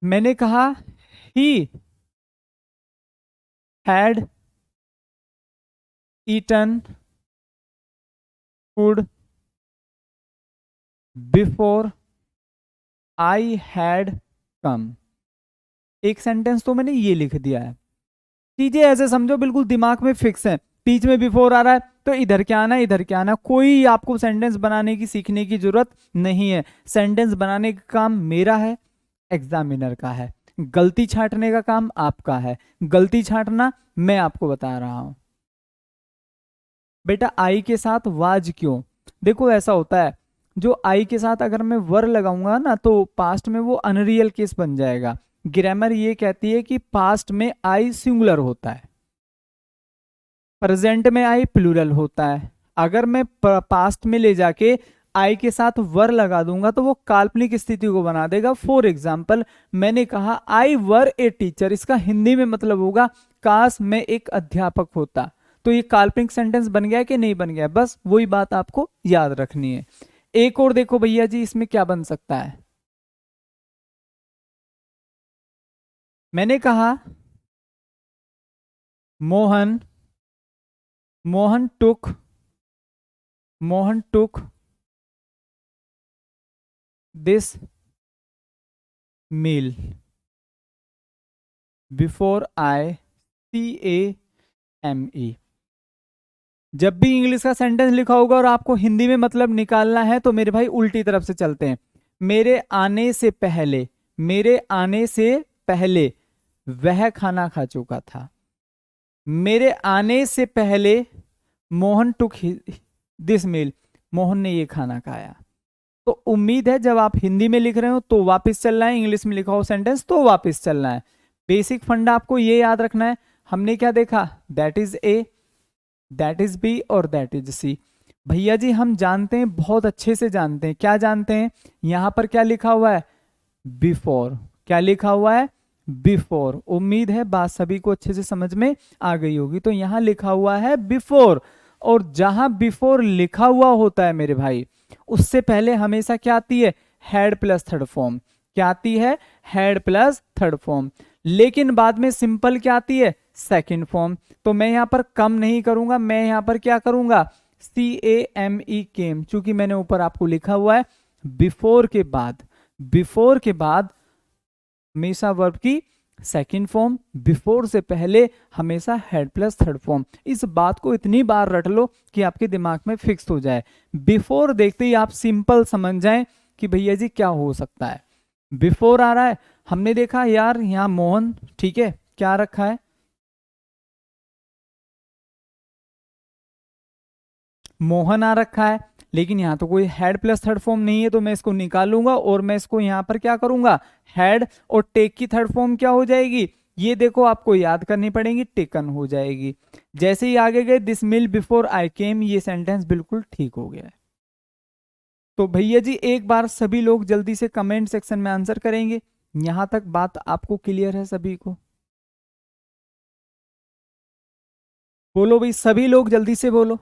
मैंने कहा he had eaten food before I had come. एक सेंटेंस तो मैंने ये लिख दिया है। चीजें ऐसे समझो बिल्कुल दिमाग में फिक्स है। बीच में बिफोर आ रहा है तो इधर क्या आना है, इधर क्या आना। कोई आपको सेंटेंस बनाने की सीखने की जरूरत नहीं है। सेंटेंस बनाने का काम मेरा है, एग्जामिनर का है। गलती छांटने का काम आपका है। गलती छांटना मैं आपको बता रहा हूं। बेटा आई के साथ वाज क्यों, देखो ऐसा होता है, जो आई के साथ अगर मैं वर लगाऊंगा ना तो पास्ट में वो अनरियल केस बन जाएगा। ग्रामर ये कहती है कि पास्ट में आई सिंगुलर होता है, प्रेजेंट में आई प्लूरल होता है। अगर मैं पास्ट में ले जाके आई के साथ वर लगा दूंगा तो वो काल्पनिक स्थिति को बना देगा। फॉर एग्जाम्पल, मैंने कहा आई वर ए टीचर, इसका हिंदी में मतलब होगा काश मैं एक अध्यापक होता। तो ये काल्पनिक सेंटेंस बन गया कि नहीं बन गया, बस वही बात आपको याद रखनी है। एक और देखो भैया जी, इसमें क्या बन सकता है। मैंने कहा Mohan, Mohan took, Mohan took this meal before I CAME। जब भी इंग्लिश का सेंटेंस लिखा होगा और आपको हिंदी में मतलब निकालना है तो मेरे भाई उल्टी तरफ से चलते हैं। मेरे आने से पहले, मेरे आने से पहले वह खाना खा चुका था। मेरे आने से पहले Mohan took this meal, Mohan ने ये खाना खाया। तो उम्मीद है जब आप हिंदी में लिख रहे हो तो वापस चलना है, इंग्लिश में लिखा हो सेंटेंस तो वापस चलना है। बेसिक फंडा आपको ये याद रखना है। हमने क्या देखा, that is A, that is B और दैट इज सी। भैया जी हम जानते हैं, बहुत अच्छे से जानते हैं। क्या जानते हैं, यहां पर क्या लिखा हुआ है, बिफोर। क्या लिखा हुआ है, बिफोर। उम्मीद है बात सभी को अच्छे से समझ में आ गई होगी। तो यहां लिखा हुआ है बिफोर, और जहां बिफोर लिखा हुआ होता है मेरे भाई, उससे पहले हमेशा क्या आती है, हैड प्लस थर्ड फॉर्म। क्या आती है, हैड प्लस थर्ड फॉर्म। लेकिन बाद में सिंपल क्या आती है, सेकंड फॉर्म। तो मैं यहां पर कम नहीं करूंगा, मैं यहां पर क्या करूंगा, CAME केम, चूंकि मैंने ऊपर आपको लिखा हुआ है बिफोर के बाद, बिफोर के बाद हमेशा वर्ब की सेकंड फॉर्म, बिफोर से पहले हमेशा हेड प्लस थर्ड फॉर्म। इस बात को इतनी बार रट लो कि आपके दिमाग में फिक्स हो जाए। बिफोर देखते ही आप सिंपल समझ जाएं कि भैया जी क्या हो सकता है। बिफोर आ रहा है, हमने देखा यार यहां मोहन, ठीक है, क्या रखा है, मोहन आ रखा है। लेकिन यहाँ तो कोई हेड प्लस थर्ड फॉर्म नहीं है, तो मैं इसको निकालूंगा और मैं इसको यहाँ पर क्या करूंगा, हेड, और टेक की थर्ड फॉर्म क्या हो जाएगी, ये देखो आपको याद करनी पड़ेगी, टेकन हो जाएगी। जैसे ही आगे गए, दिस मिल बिफोर आई केम, ये सेंटेंस बिल्कुल ठीक हो गया है। तो भैया जी एक बार सभी लोग जल्दी से कमेंट सेक्शन में आंसर करेंगे। यहां तक बात आपको क्लियर है सभी को, बोलो भाई, सभी लोग जल्दी से बोलो।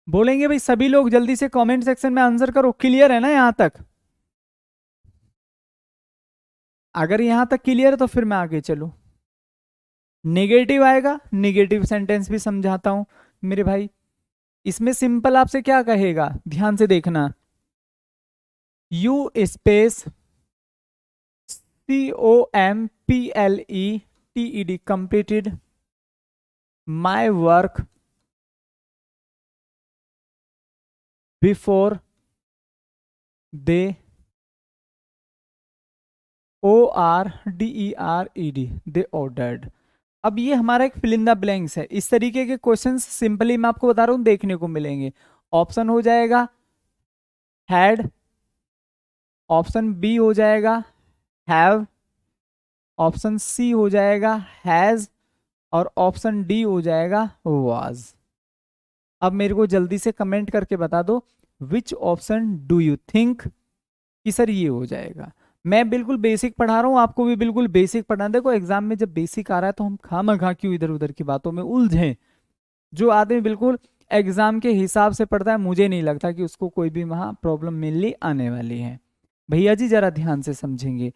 बोलेंगे भाई सभी लोग जल्दी से कमेंट सेक्शन में आंसर करो, क्लियर है ना यहां तक? अगर यहां तक क्लियर है तो फिर मैं आगे चलूं। नेगेटिव आएगा, नेगेटिव सेंटेंस भी समझाता हूं मेरे भाई। इसमें सिंपल आपसे क्या कहेगा, ध्यान से देखना। You space COMPLETED completed my work before they ORDERED they ordered। अब ये हमारा एक फिल इन द ब्लैंक्स है। इस तरीके के क्वेश्चंस सिंपली मैं आपको बता रहा हूं देखने को मिलेंगे। ऑप्शन हो जाएगा हैड, ऑप्शन बी हो जाएगा हैव, ऑप्शन सी हो जाएगा हैज, और ऑप्शन डी हो जाएगा वाज। अब मेरे को जल्दी से कमेंट करके बता दो विच ऑप्शन डू यू थिंक कि सर ये हो जाएगा। मैं बिल्कुल बेसिक पढ़ा रहा हूँ, आपको भी बिल्कुल बेसिक पढ़ना। देखो एग्जाम में जब बेसिक आ रहा है तो हम खामखा क्यों इधर उधर की बातों में उलझे। जो आदमी बिल्कुल एग्जाम के हिसाब से पढ़ता है, मुझे नहीं लगता कि उसको कोई भी वहां प्रॉब्लम मिलनी आने वाली है। भैया जी जरा ध्यान से समझेंगे,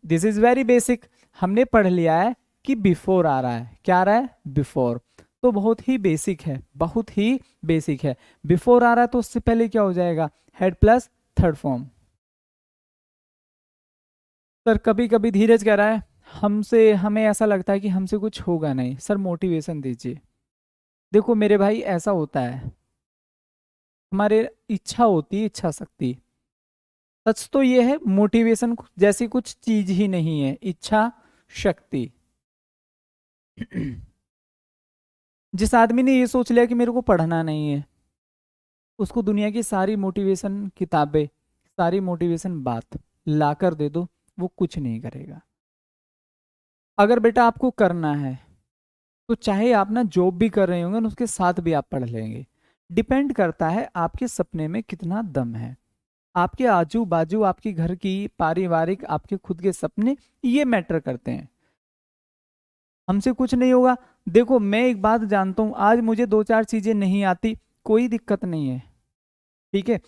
दिस इज वेरी बेसिक। हमने पढ़ लिया है कि बिफोर आ रहा है, क्या आ रहा है बिफोर, तो बहुत ही बेसिक है, बहुत ही बेसिक है। बिफोर आ रहा है तो उससे पहले क्या हो जाएगा, head plus third form. Sir कभी कभी धीरज कह रहा है हमसे, हमें ऐसा लगता है कि हमसे कुछ होगा नहीं। सर मोटिवेशन दीजिए। देखो मेरे भाई ऐसा होता है, हमारे इच्छा होती है, इच्छा शक्ति। सच तो ये है मोटिवेशन जैसी कुछ चीज ही नहीं है इच्छा शक्ति। जिस आदमी ने ये सोच लिया कि मेरे को पढ़ना नहीं है, उसको दुनिया की सारी मोटिवेशन किताबें, सारी मोटिवेशन बात ला कर दे दो, वो कुछ नहीं करेगा। अगर बेटा आपको करना है तो चाहे आप ना जॉब भी कर रहे होंगे ना, उसके साथ भी आप पढ़ लेंगे। डिपेंड करता है आपके सपने में कितना दम है। आपके आजू बाजू, आपकी घर की पारिवारिक, आपके खुद के सपने, ये मैटर करते हैं। हमसे कुछ नहीं होगा। देखो मैं एक बात जानता हूं, आज मुझे दो चार चीजें नहीं आती, कोई दिक्कत नहीं है, ठीक है।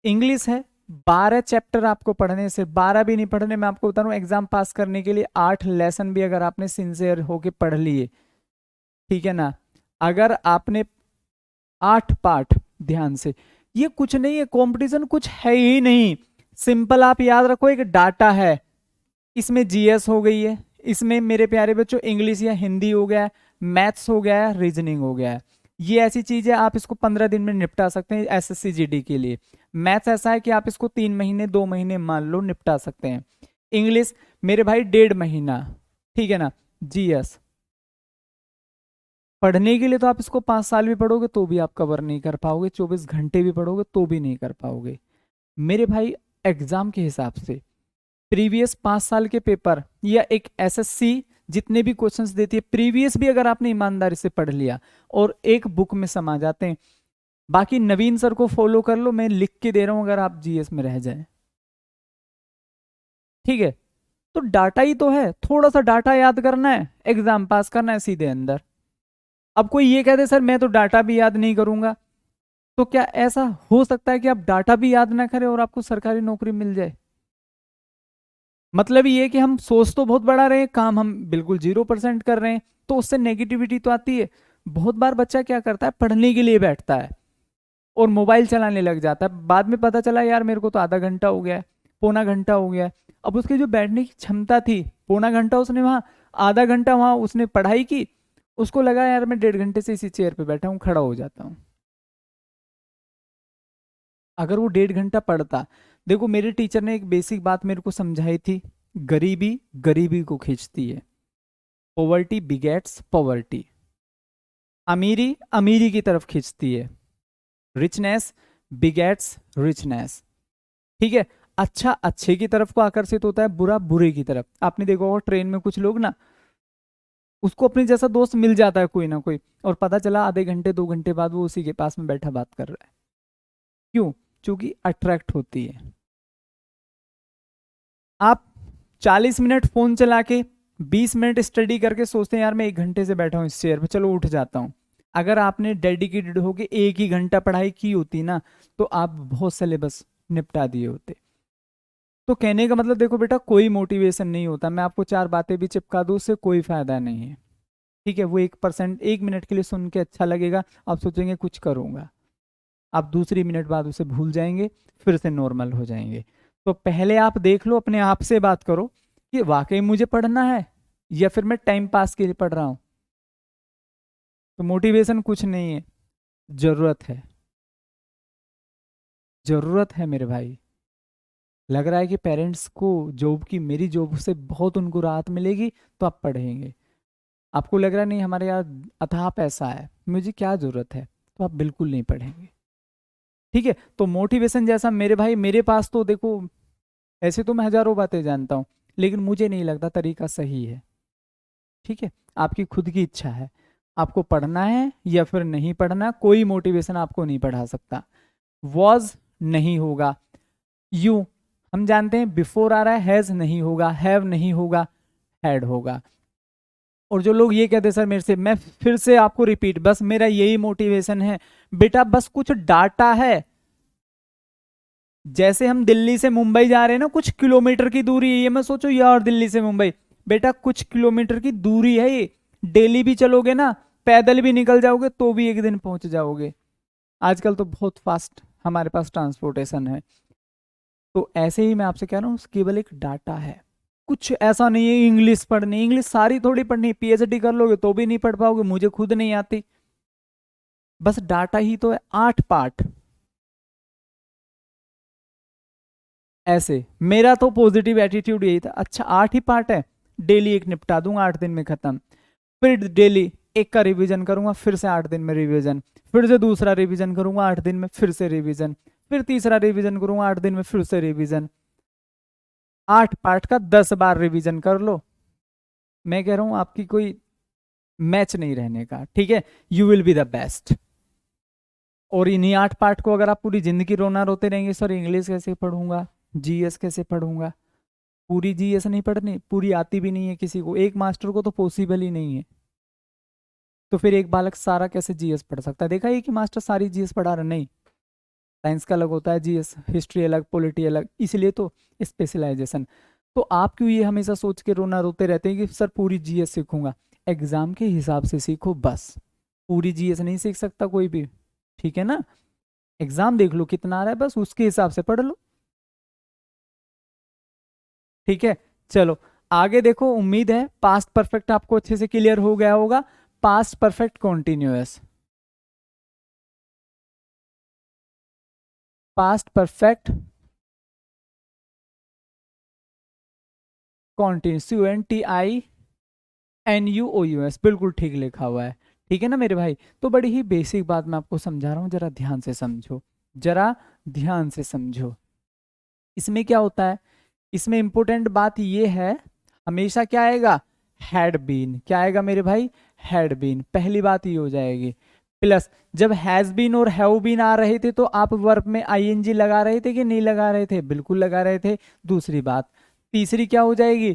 इंग्लिश है, 12 चैप्टर आपको पढ़ने से, 12 भी नहीं पढ़ने, मैं आपको बता रहा हूं एग्जाम पास करने के लिए 8 लेसन भी अगर आपने सिंसियर होके पढ़ लिए, ठीक है ना, अगर आपने 8 पार्ट ध्यान से, ये कुछ नहीं है, कंपटीशन कुछ है ही नहीं। सिंपल आप याद रखो, एक डाटा है, इसमें जीएस हो गई है, इसमें मेरे प्यारे बच्चों इंग्लिश या हिंदी हो गया है, मैथ्स हो गया है, रीजनिंग हो गया है। ये ऐसी चीज है आप इसको 15 दिन में निपटा सकते हैं एसएससी जीडी के लिए। मैथ्स ऐसा है कि आप इसको 3 महीने 2 महीने मान लो निपटा सकते हैं। इंग्लिश मेरे भाई 1.5 महीना, ठीक है ना। जीएस पढ़ने के लिए तो आप इसको 5 साल भी पढ़ोगे तो भी आप कवर नहीं कर पाओगे, 24 घंटे भी पढ़ोगे तो भी नहीं कर पाओगे मेरे भाई। एग्जाम के हिसाब से प्रीवियस 5 साल के पेपर या एक एसएससी जितने भी क्वेश्चंस देती है प्रीवियस भी अगर आपने ईमानदारी से पढ़ लिया और एक बुक में समा जाते हैं। बाकी नवीन सर को फॉलो कर लो, मैं लिख के दे रहा हूं अगर आप जीएस में रह जाए, ठीक है। तो डाटा ही तो है, थोड़ा सा डाटा याद करना है, एग्जाम पास करना है सीधे अंदर। अब कोई ये कहते सर मैं तो डाटा भी याद नहीं करूंगा, तो क्या ऐसा हो सकता है कि आप डाटा भी याद ना करें और आपको सरकारी नौकरी मिल जाए? मतलब ये कि हम सोच तो बहुत बड़ा रहे, काम हम बिल्कुल 0% कर रहे हैं, तो उससे नेगेटिविटी तो आती है। बहुत बार बच्चा क्या करता है, पढ़ने के लिए बैठता है और मोबाइल चलाने लग जाता है, बाद में पता चला यार मेरे को तो आधा घंटा हो गया है, पौना घंटा हो गया है। अब उसकी जो बैठने की क्षमता थी, पौना घंटा उसने वहां, आधा घंटा वहां उसने पढ़ाई की, उसको लगा यार मैं 1.5 घंटे से इसी चेयर पे बैठा हूँ, खड़ा हो जाता हूँ। अगर वो 1.5 घंटा पढ़ता, देखो मेरे टीचर ने एक बेसिक बात मेरे को समझाई थी, गरीबी गरीबी को खींचती है, पॉवर्टी बिगेट्स पॉवर्टी, अमीरी अमीरी की तरफ खींचती है, रिचनेस बिगेट्स रिचनेस, ठीक है। अच्छा अच्छे की तरफ को आकर्षित होता है, बुरा बुरे की तरफ। आपने देखा होगा ट्रेन में कुछ लोग ना, उसको अपने जैसा दोस्त मिल जाता है कोई ना कोई, और पता चला आधे घंटे 2 घंटे बाद वो उसी के पास में बैठा बात कर रहा है। क्यों? क्योंकि अट्रैक्ट होती है। आप 40 मिनट फोन चला के 20 मिनट स्टडी करके सोचते हैं यार मैं 1 घंटे से बैठा हूँ इस चेयर पे, चलो उठ जाता हूँ। अगर आपने डेडिकेटेड होके 1 ही घंटा पढ़ाई की होती ना, तो आप बहुत सिलेबस निपटा दिए होते। तो कहने का मतलब देखो बेटा, कोई मोटिवेशन नहीं होता, मैं आपको 4 बातें भी चिपका दूं, उससे कोई फायदा नहीं है। ठीक है, वो 1%, 1 मिनट के लिए सुन के अच्छा लगेगा, आप सोचेंगे कुछ करूंगा, आप दूसरी मिनट बाद उसे भूल जाएंगे, फिर से नॉर्मल हो जाएंगे। तो पहले आप देख लो, अपने आप से बात करो कि वाकई मुझे पढ़ना है या फिर मैं टाइम पास के लिए पढ़ रहा हूं। तो मोटिवेशन कुछ नहीं है, जरूरत है। जरूरत है मेरे भाई। लग रहा है कि पेरेंट्स को जॉब की, मेरी जॉब से बहुत उनको राहत मिलेगी, तो आप पढ़ेंगे। आपको लग रहा नहीं हमारे यहाँ अथाह पैसा है, मुझे क्या जरूरत है, तो आप बिल्कुल नहीं पढ़ेंगे। ठीक है, तो मोटिवेशन जैसा मेरे भाई, मेरे पास तो देखो, ऐसे तो मैं हजारों बातें जानता हूँ, लेकिन मुझे नहीं लगता तरीका सही है। ठीक है, आपकी खुद की इच्छा है, आपको पढ़ना है या फिर नहीं पढ़ना, कोई मोटिवेशन आपको नहीं पढ़ा सकता। वॉज नहीं होगा, यू हम जानते हैं बिफोर आ रहा है, हैज नहीं होगा, हैव नहीं होगा, हैड होगा। और जो लोग ये कहते हैं सर मेरे से, मैं फिर से आपको रिपीट, बस मेरा यही मोटिवेशन है बेटा, बस कुछ डाटा है। जैसे हम दिल्ली से मुंबई जा रहे हैं ना, कुछ किलोमीटर की दूरी है, ये मैं सोचो यार दिल्ली से मुंबई, बेटा कुछ किलोमीटर की दूरी है ये। डेली भी चलोगे ना, पैदल भी निकल जाओगे तो भी एक दिन पहुंच जाओगे। आजकल तो बहुत फास्ट हमारे पास ट्रांसपोर्टेशन है। तो ऐसे ही मैं आपसे कह रहा हूँ, केवल एक डाटा है, कुछ ऐसा नहीं है इंग्लिश पढ़नी, इंग्लिश सारी थोड़ी पढ़नी, पीएचडी कर लोगे तो भी नहीं पढ़ पाओगे, मुझे खुद नहीं आती। बस डाटा ही तो है, 8 पार्ट। ऐसे मेरा तो पॉजिटिव एटीट्यूड यही था, अच्छा 8 ही पार्ट है, डेली एक निपटा दूंगा, 8 दिन में खत्म। फिर डेली एक का रिवीजन करूंगा, फिर से 8 दिन में रिवीजन, फिर से दूसरा रिवीजन करूंगा 8 दिन में, फिर से रिवीजन, फिर तीसरा रिवीजन करूंगा 8 दिन में, फिर से रिवीजन। 8 पार्ट का 10 बार रिवीजन कर लो। मैं कह रहा हूं आपकी कोई मैच नहीं रहने का, ठीक है, you will be the best. और इन्हीं 8 पार्ट को अगर आप पूरी जिंदगी रोना रोते रहेंगे, सर इंग्लिश कैसे पढ़ूंगा, जीएस कैसे पढ़ूंगा, पूरी जीएस नहीं पढ़नी, पूरी आती भी नहीं है किसी को, एक मास्टर को तो पॉसिबल ही नहीं है। तो फिर एक बालक सारा कैसे जीएस पढ़ सकता है? देखा, एक ही मास्टर सारी जीएस पढ़ा रहा, नहीं, साइंस का अलग होता है जीएस, हिस्ट्री अलग, पॉलिटी अलग, इसलिए तो स्पेशलाइजेशन। तो आप क्यों ये हमेशा सोच के रोना रोते रहते हैं कि सर पूरी जीएस सीखूंगा? एग्जाम के हिसाब से सीखो बस, पूरी जीएस नहीं सीख सकता कोई भी, ठीक है ना? एग्जाम देख लो कितना आ रहा है, बस उसके हिसाब से पढ़ लो। ठीक है, चलो आगे देखो, उम्मीद है पास्ट परफेक्ट आपको अच्छे से क्लियर हो गया होगा। Past perfect continuous, past perfect continuous, CONTINUOUS, बिल्कुल ठीक लिखा हुआ है। ठीक है ना मेरे भाई? तो बड़ी ही बेसिक बात मैं आपको समझा रहा हूँ, जरा ध्यान से समझो, जरा ध्यान से समझो। इसमें क्या होता है, इसमें इंपॉर्टेंट बात ये है, हमेशा क्या आएगा, हैड बीन, क्या आएगा मेरे भाई, हैड बीन, पहली बात ये हो जाएगी। प्लस जब हैज बीन और हैव बीन आ रहे थे, तो आप वर्ब में आईएनजी लगा रहे थे कि नहीं लगा रहे थे? बिल्कुल लगा रहे थे। दूसरी बात, तीसरी क्या हो जाएगी,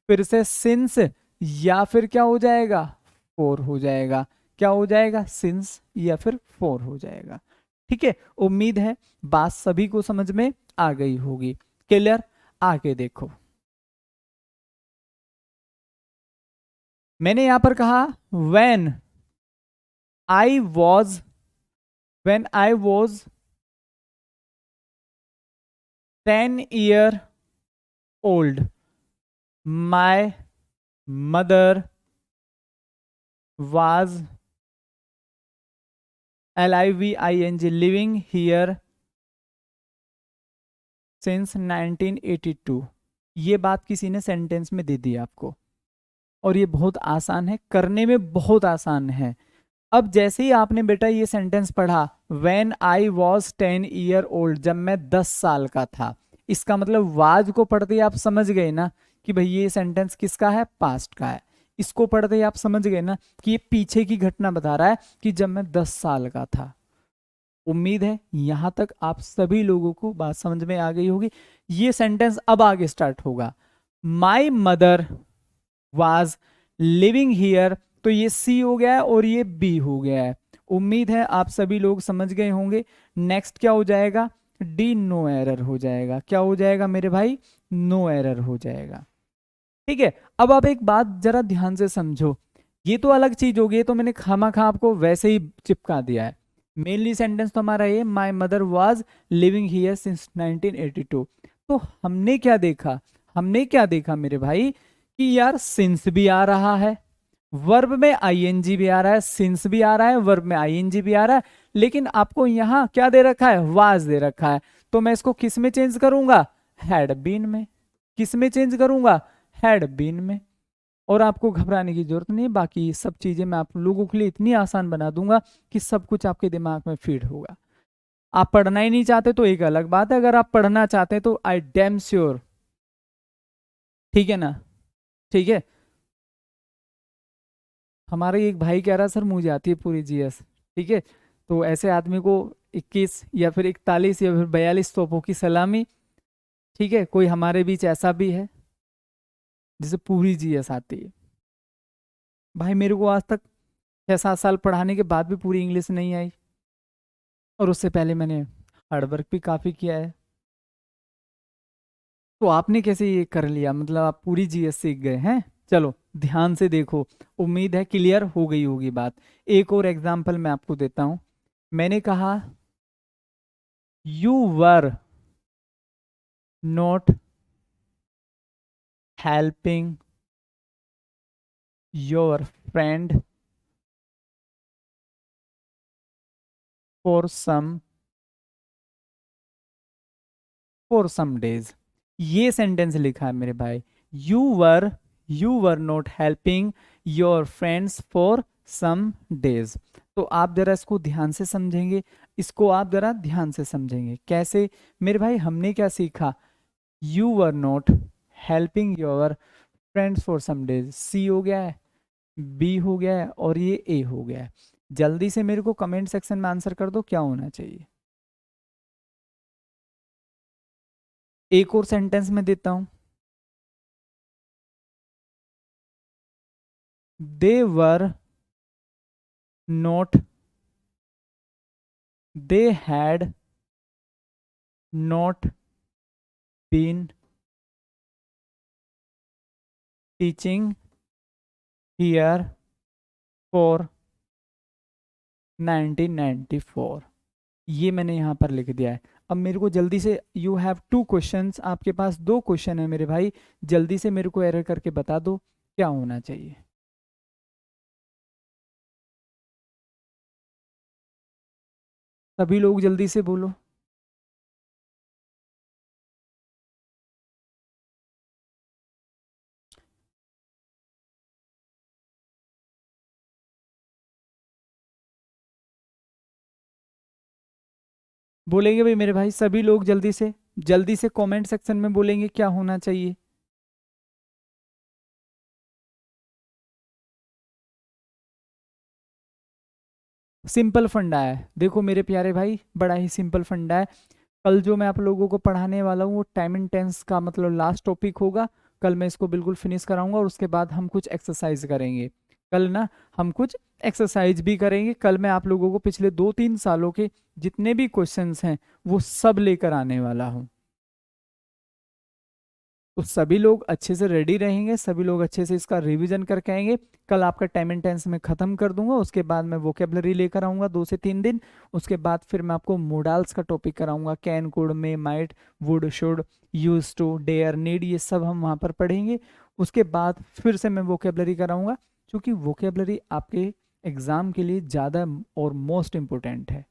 फिर से सिंस, या फिर क्या हो जाएगा, फोर हो जाएगा। क्या हो जाएगा, सिंस या फिर फोर हो जाएगा। ठीक है, उम्मीद है बात सभी को समझ में आ गई होगी। क्लियर? आगे देखो, मैंने यहां पर कहा when I was, when I was 10 year old, my mother was living here since 1982। ये बात किसी ने सेंटेंस में दे दी आपको, और ये बहुत आसान है, करने में बहुत आसान है। अब जैसे ही आपने बेटा ये सेंटेंस पढ़ा, when I was 10 year old, जब मैं 10 साल का था, इसका मतलब वाज को पढ़ते ही आप समझ गए ना कि भाई ये सेंटेंस किसका है, पास्ट का है। इसको पढ़ते ही आप समझ गए ना कि ये पीछे की घटना बता रहा है कि जब मैं 10 साल का था। उम्मीद है यहां तक आप सभी लोगों को बात समझ में आ गई होगी। ये सेंटेंस अब आगे स्टार्ट होगा, my mother was living here, तो ये सी हो गया है और ये बी हो गया है। उम्मीद है आप सभी लोग समझ गए होंगे। नेक्स्ट क्या हो जाएगा, डी नो एरर हो जाएगा। क्या हो जाएगा मेरे भाई, नो एरर हो जाएगा। ठीक है, अब आप एक बात जरा ध्यान से समझो, ये तो अलग चीज होगी, ये तो मैंने खामा आपको वैसे ही चिपका दिया है। मेनली सेंटेंस तो हमारा ये, my mother was living here since 1982। तो हमने क्या देखा, हमने क्या देखा मेरे भाई, कि यार सिंस भी आ रहा है, वर्ब में आईएनजी भी आ रहा है, सिंस भी आ रहा है, वर्ब में आईएनजी भी आ रहा है, लेकिन आपको यहां क्या दे रखा है, वाज दे रखा है। तो मैं इसको किस में चेंज करूंगा, हैड बीन में। किस में चेंज करूंगा, हैड बीन में। और आपको घबराने की जरूरत नहीं है, बाकी सब चीजें मैं आप लोगों के लिए इतनी आसान बना दूंगा कि सब कुछ आपके दिमाग में फीड होगा। आप पढ़ना ही नहीं चाहते तो एक अलग बात है, अगर आप पढ़ना चाहते हैं तो आई डैम श्योर, ठीक है ना, ठीक है। हमारा एक भाई कह रहा सर मुझे आती है पूरी जीएस, ठीक है। तो ऐसे आदमी को 21 या फिर 41 या फिर 42 तोपों की सलामी, ठीक है। कोई हमारे बीच ऐसा भी है जिसे पूरी जीएस आती है। भाई मेरे को आज तक 6-7 साल पढ़ाने के बाद भी पूरी इंग्लिश नहीं आई, और उससे पहले मैंने हार्डवर्क भी काफ़ी किया है। तो आपने कैसे ये कर लिया, मतलब आप पूरी जीएस सीख गए हैं। चलो ध्यान से देखो, उम्मीद है क्लियर हो गई होगी बात। एक और एग्जांपल मैं आपको देता हूं। मैंने कहा you were not helping your friend for some days. ये सेंटेंस लिखा है मेरे भाई, you were not helping your friends for some days. तो आप जरा इसको ध्यान से समझेंगे, इसको आप जरा ध्यान से समझेंगे कैसे। मेरे भाई हमने क्या सीखा, you were not helping your friends for some days, सी हो गया है, बी हो गया है, और ये ए हो गया है। जल्दी से मेरे को कमेंट सेक्शन में आंसर कर दो क्या होना चाहिए। एक और सेंटेंस में देता हूं, they were not, they had not been teaching here for 1994। ये मैंने यहाँ पर लिख दिया है। अब मेरे को जल्दी से, यू हैव 2 क्वेश्चंस, आपके पास 2 क्वेश्चन है मेरे भाई, जल्दी से मेरे को एरर करके बता दो क्या होना चाहिए। सभी लोग जल्दी से बोलो। बोलेंगे भाई मेरे भाई, सभी लोग जल्दी से कमेंट सेक्शन में बोलेंगे क्या होना चाहिए। सिंपल फंडा है, देखो मेरे प्यारे भाई, बड़ा ही सिंपल फंडा है। कल जो मैं आप लोगों को पढ़ाने वाला हूँ वो टाइम एंड टेंस का मतलब लास्ट टॉपिक होगा। कल मैं इसको बिल्कुल फिनिश कराऊंगा, और उसके बाद हम कुछ एक्सरसाइज करेंगे। कल ना हम कुछ एक्सरसाइज भी करेंगे। कल मैं आप लोगों को पिछले 2-3 सालों के जितने भी क्वेश्चंस हैं वो सब लेकर आने वाला हूँ। तो सभी लोग अच्छे से रेडी रहेंगे, सभी लोग अच्छे से इसका रिवीजन करके आएंगे। कल आपका टाइम एंड टेंस में खत्म कर दूंगा, उसके बाद मैं वोकेबलरी लेकर आऊंगा 2 से 3 दिन। उसके बाद फिर मैं आपको मोडाल्स का टॉपिक कराऊंगा, can, could, may, might, would, should, use to, dare, need, ये सब हम वहाँ पर पढ़ेंगे। उसके बाद फिर से मैं वोकेबलरी कराऊंगा, क्योंकि वोकेबलरी आपके एग्जाम के लिए ज़्यादा और मोस्ट इम्पोर्टेंट है।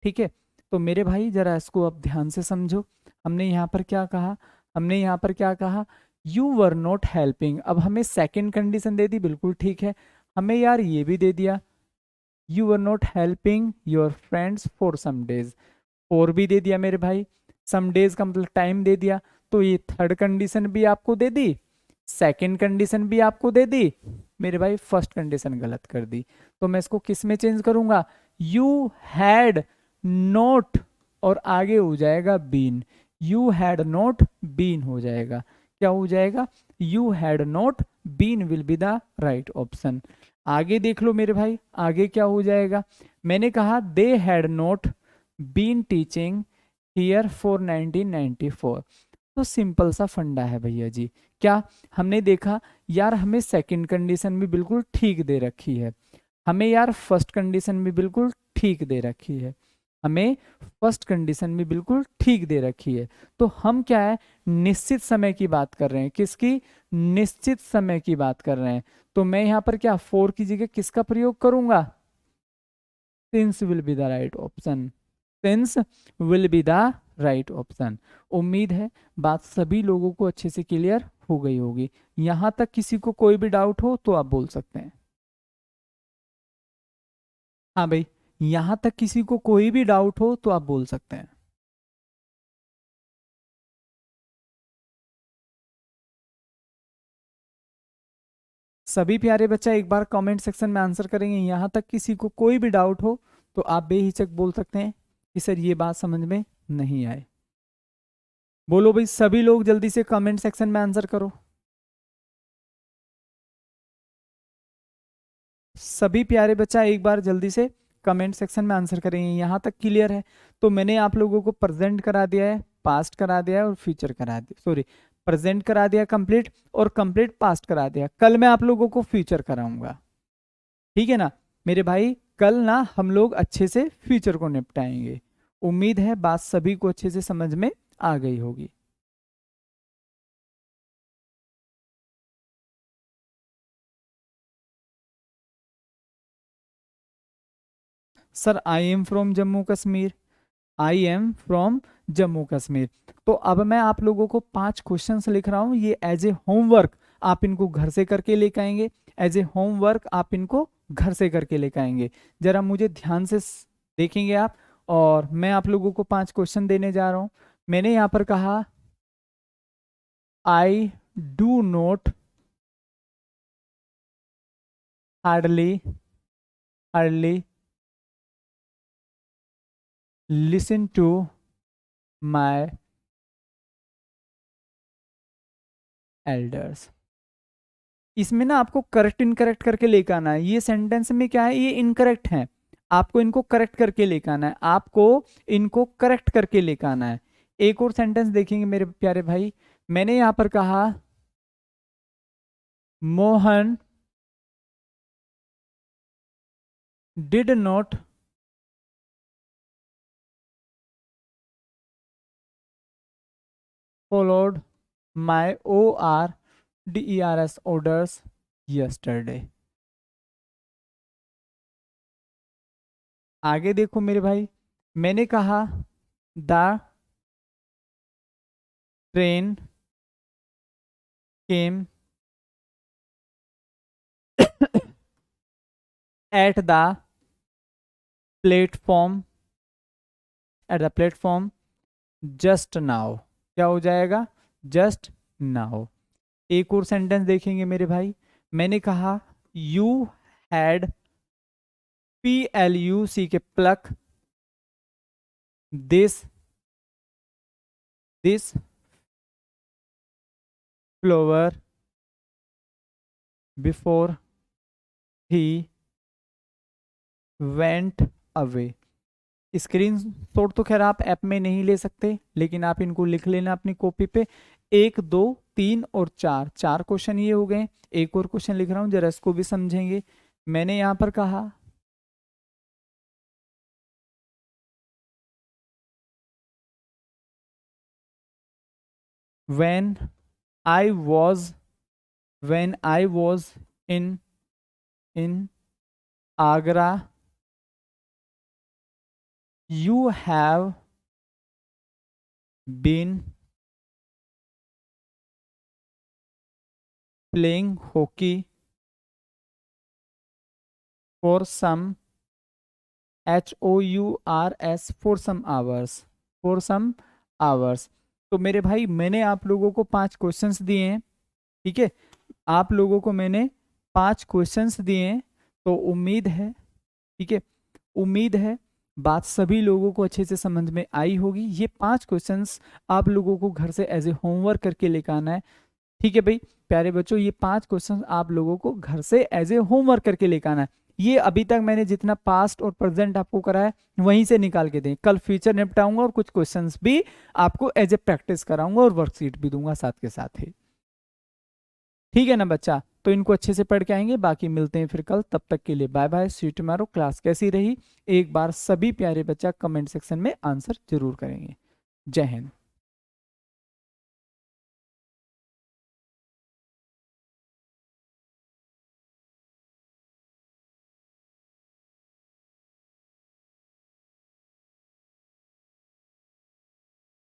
ठीक है, तो मेरे भाई जरा इसको अब ध्यान से समझो। हमने यहाँ पर क्या कहा, हमने यहाँ पर क्या कहा, यू वर नॉट हेल्पिंग। अब हमें सेकंड कंडीशन दे दी, बिल्कुल ठीक है। हमें यार ये भी दे दिया, you were not helping your friends for some days, और भी दे दिया मेरे भाई, सम डेज का मतलब टाइम दे दिया। तो ये थर्ड कंडीशन भी आपको दे दी, सेकंड कंडीशन भी आपको दे दी। मेरे भाई फर्स्ट कंडीशन गलत कर दी, तो मैं इसको किस में चेंज करूंगा, यू हैड नोट, और आगे हो जाएगा been, you had not been हो जाएगा। क्या हो जाएगा, you had not been will be the right option. आगे देख लो मेरे भाई, आगे क्या हो जाएगा। मैंने कहा they had not been teaching here for 1994। तो सिंपल सा फंडा है भैया जी। क्या हमने देखा यार, हमें सेकंड कंडीशन भी बिल्कुल ठीक दे रखी है, हमें यार फर्स्ट कंडीशन भी बिल्कुल ठीक दे रखी है, हमें फर्स्ट कंडीशन भी बिल्कुल ठीक दे रखी है। तो हम क्या है, निश्चित समय की बात कर रहे हैं। किसकी? निश्चित समय की बात कर रहे हैं। तो मैं यहाँ पर क्या फोर की जगह किसका प्रयोग करूंगा? Since will be the right option. Since will be the right option. उम्मीद है बात सभी लोगों को अच्छे से क्लियर हो गई होगी। यहां तक किसी को कोई भी डाउट हो तो आप बोल सकते हैं। हाँ भाई, यहां तक किसी को कोई भी डाउट हो तो आप बोल सकते हैं। सभी प्यारे बच्चा एक बार कमेंट सेक्शन में आंसर करेंगे। यहां तक किसी को कोई भी डाउट हो तो आप बेहिचक बोल सकते हैं कि सर ये बात समझ में नहीं आए। बोलो भाई, सभी लोग जल्दी से कमेंट सेक्शन में आंसर करो। सभी प्यारे बच्चा एक बार जल्दी से कमेंट सेक्शन में आंसर करेंगे। यहाँ तक क्लियर है? तो मैंने आप लोगों को प्रेजेंट करा दिया है, पास्ट करा दिया है और फ्यूचर करा दिया, सॉरी, प्रेजेंट करा दिया कंप्लीट और कंप्लीट पास्ट करा दिया। कल मैं आप लोगों को फ्यूचर कराऊंगा, ठीक है ना मेरे भाई? कल ना हम लोग अच्छे से फ्यूचर को निपटाएंगे। उम्मीद है बात सभी को अच्छे से समझ में आ गई होगी। Sir I am from Jammu Kashmir, I am from Jammu Kashmir. तो अब मैं आप लोगों को 5 क्वेश्चंस लिख रहा हूं, ये एज ए होमवर्क आप इनको घर से करके लेके आएंगे। एज ए होमवर्क आप इनको घर से करके लेके आएंगे। जरा मुझे ध्यान से देखेंगे आप। और मैं आप लोगों को 5 क्वेश्चन देने जा रहा हूं। मैंने यहां पर कहा I do not hardly hardly listen to my elders. इसमें ना आपको करेक्ट इनकरेक्ट करके लेकर आना है। ये सेंटेंस में क्या है, ये इनकरेक्ट है, आपको इनको करेक्ट करके लेकर आना है, आपको इनको करेक्ट करके लेकर आना है। एक और सेंटेंस देखेंगे मेरे प्यारे भाई। मैंने यहां पर कहा Mohan did not followed my ORDERS orders yesterday. आगे देखो मेरे भाई, मैंने कहा the train came at the platform just now. क्या हो जाएगा? Just now. एक और सेंटेंस देखेंगे मेरे भाई। मैंने कहा यू हैड PLUC के pluck this flower before he went away. Screen shot तो खैर आप ऐप में नहीं ले सकते, लेकिन आप इनको लिख लेना अपनी कॉपी पे। 1 2 3 और 4, 4 क्वेश्चन ये हो गए। एक और क्वेश्चन लिख रहा हूं, जरा इसको भी समझेंगे। मैंने यहां पर कहा when I was when I was in Agra, you have been playing hockey for some HOURS for some hours। तो मेरे भाई मैंने आप लोगों को 5 क्वेश्चंस दिए हैं, ठीक है? आप लोगों को मैंने 5 क्वेश्चंस दिए हैं। तो उम्मीद है, ठीक है, उम्मीद है बात सभी लोगों को अच्छे से समझ में आई होगी। ये 5 क्वेश्चंस आप लोगों को घर से एज ए होमवर्क करके लेकर आना है, ठीक है भाई प्यारे बच्चों, ये 5 क्वेश्चन आप लोगों को घर से एज ए होमवर्क करके लेकर आना है। ये अभी तक मैंने जितना पास्ट और प्रेजेंट आपको कराया है वहीं से निकाल के दें। कल फ्यूचर निपटाऊंगा और कुछ क्वेश्चंस भी आपको एज ए प्रैक्टिस कराऊंगा और वर्कशीट भी दूंगा साथ के साथ ही। ठीक है ना बच्चा, तो इनको अच्छे से पढ़ के आएंगे। बाकी मिलते हैं फिर कल, तब तक के लिए bye bye, see you tomorrow. Class कैसी रही एक बार सभी प्यारे बच्चा कमेंट सेक्शन में आंसर जरूर करेंगे। जय हिंद।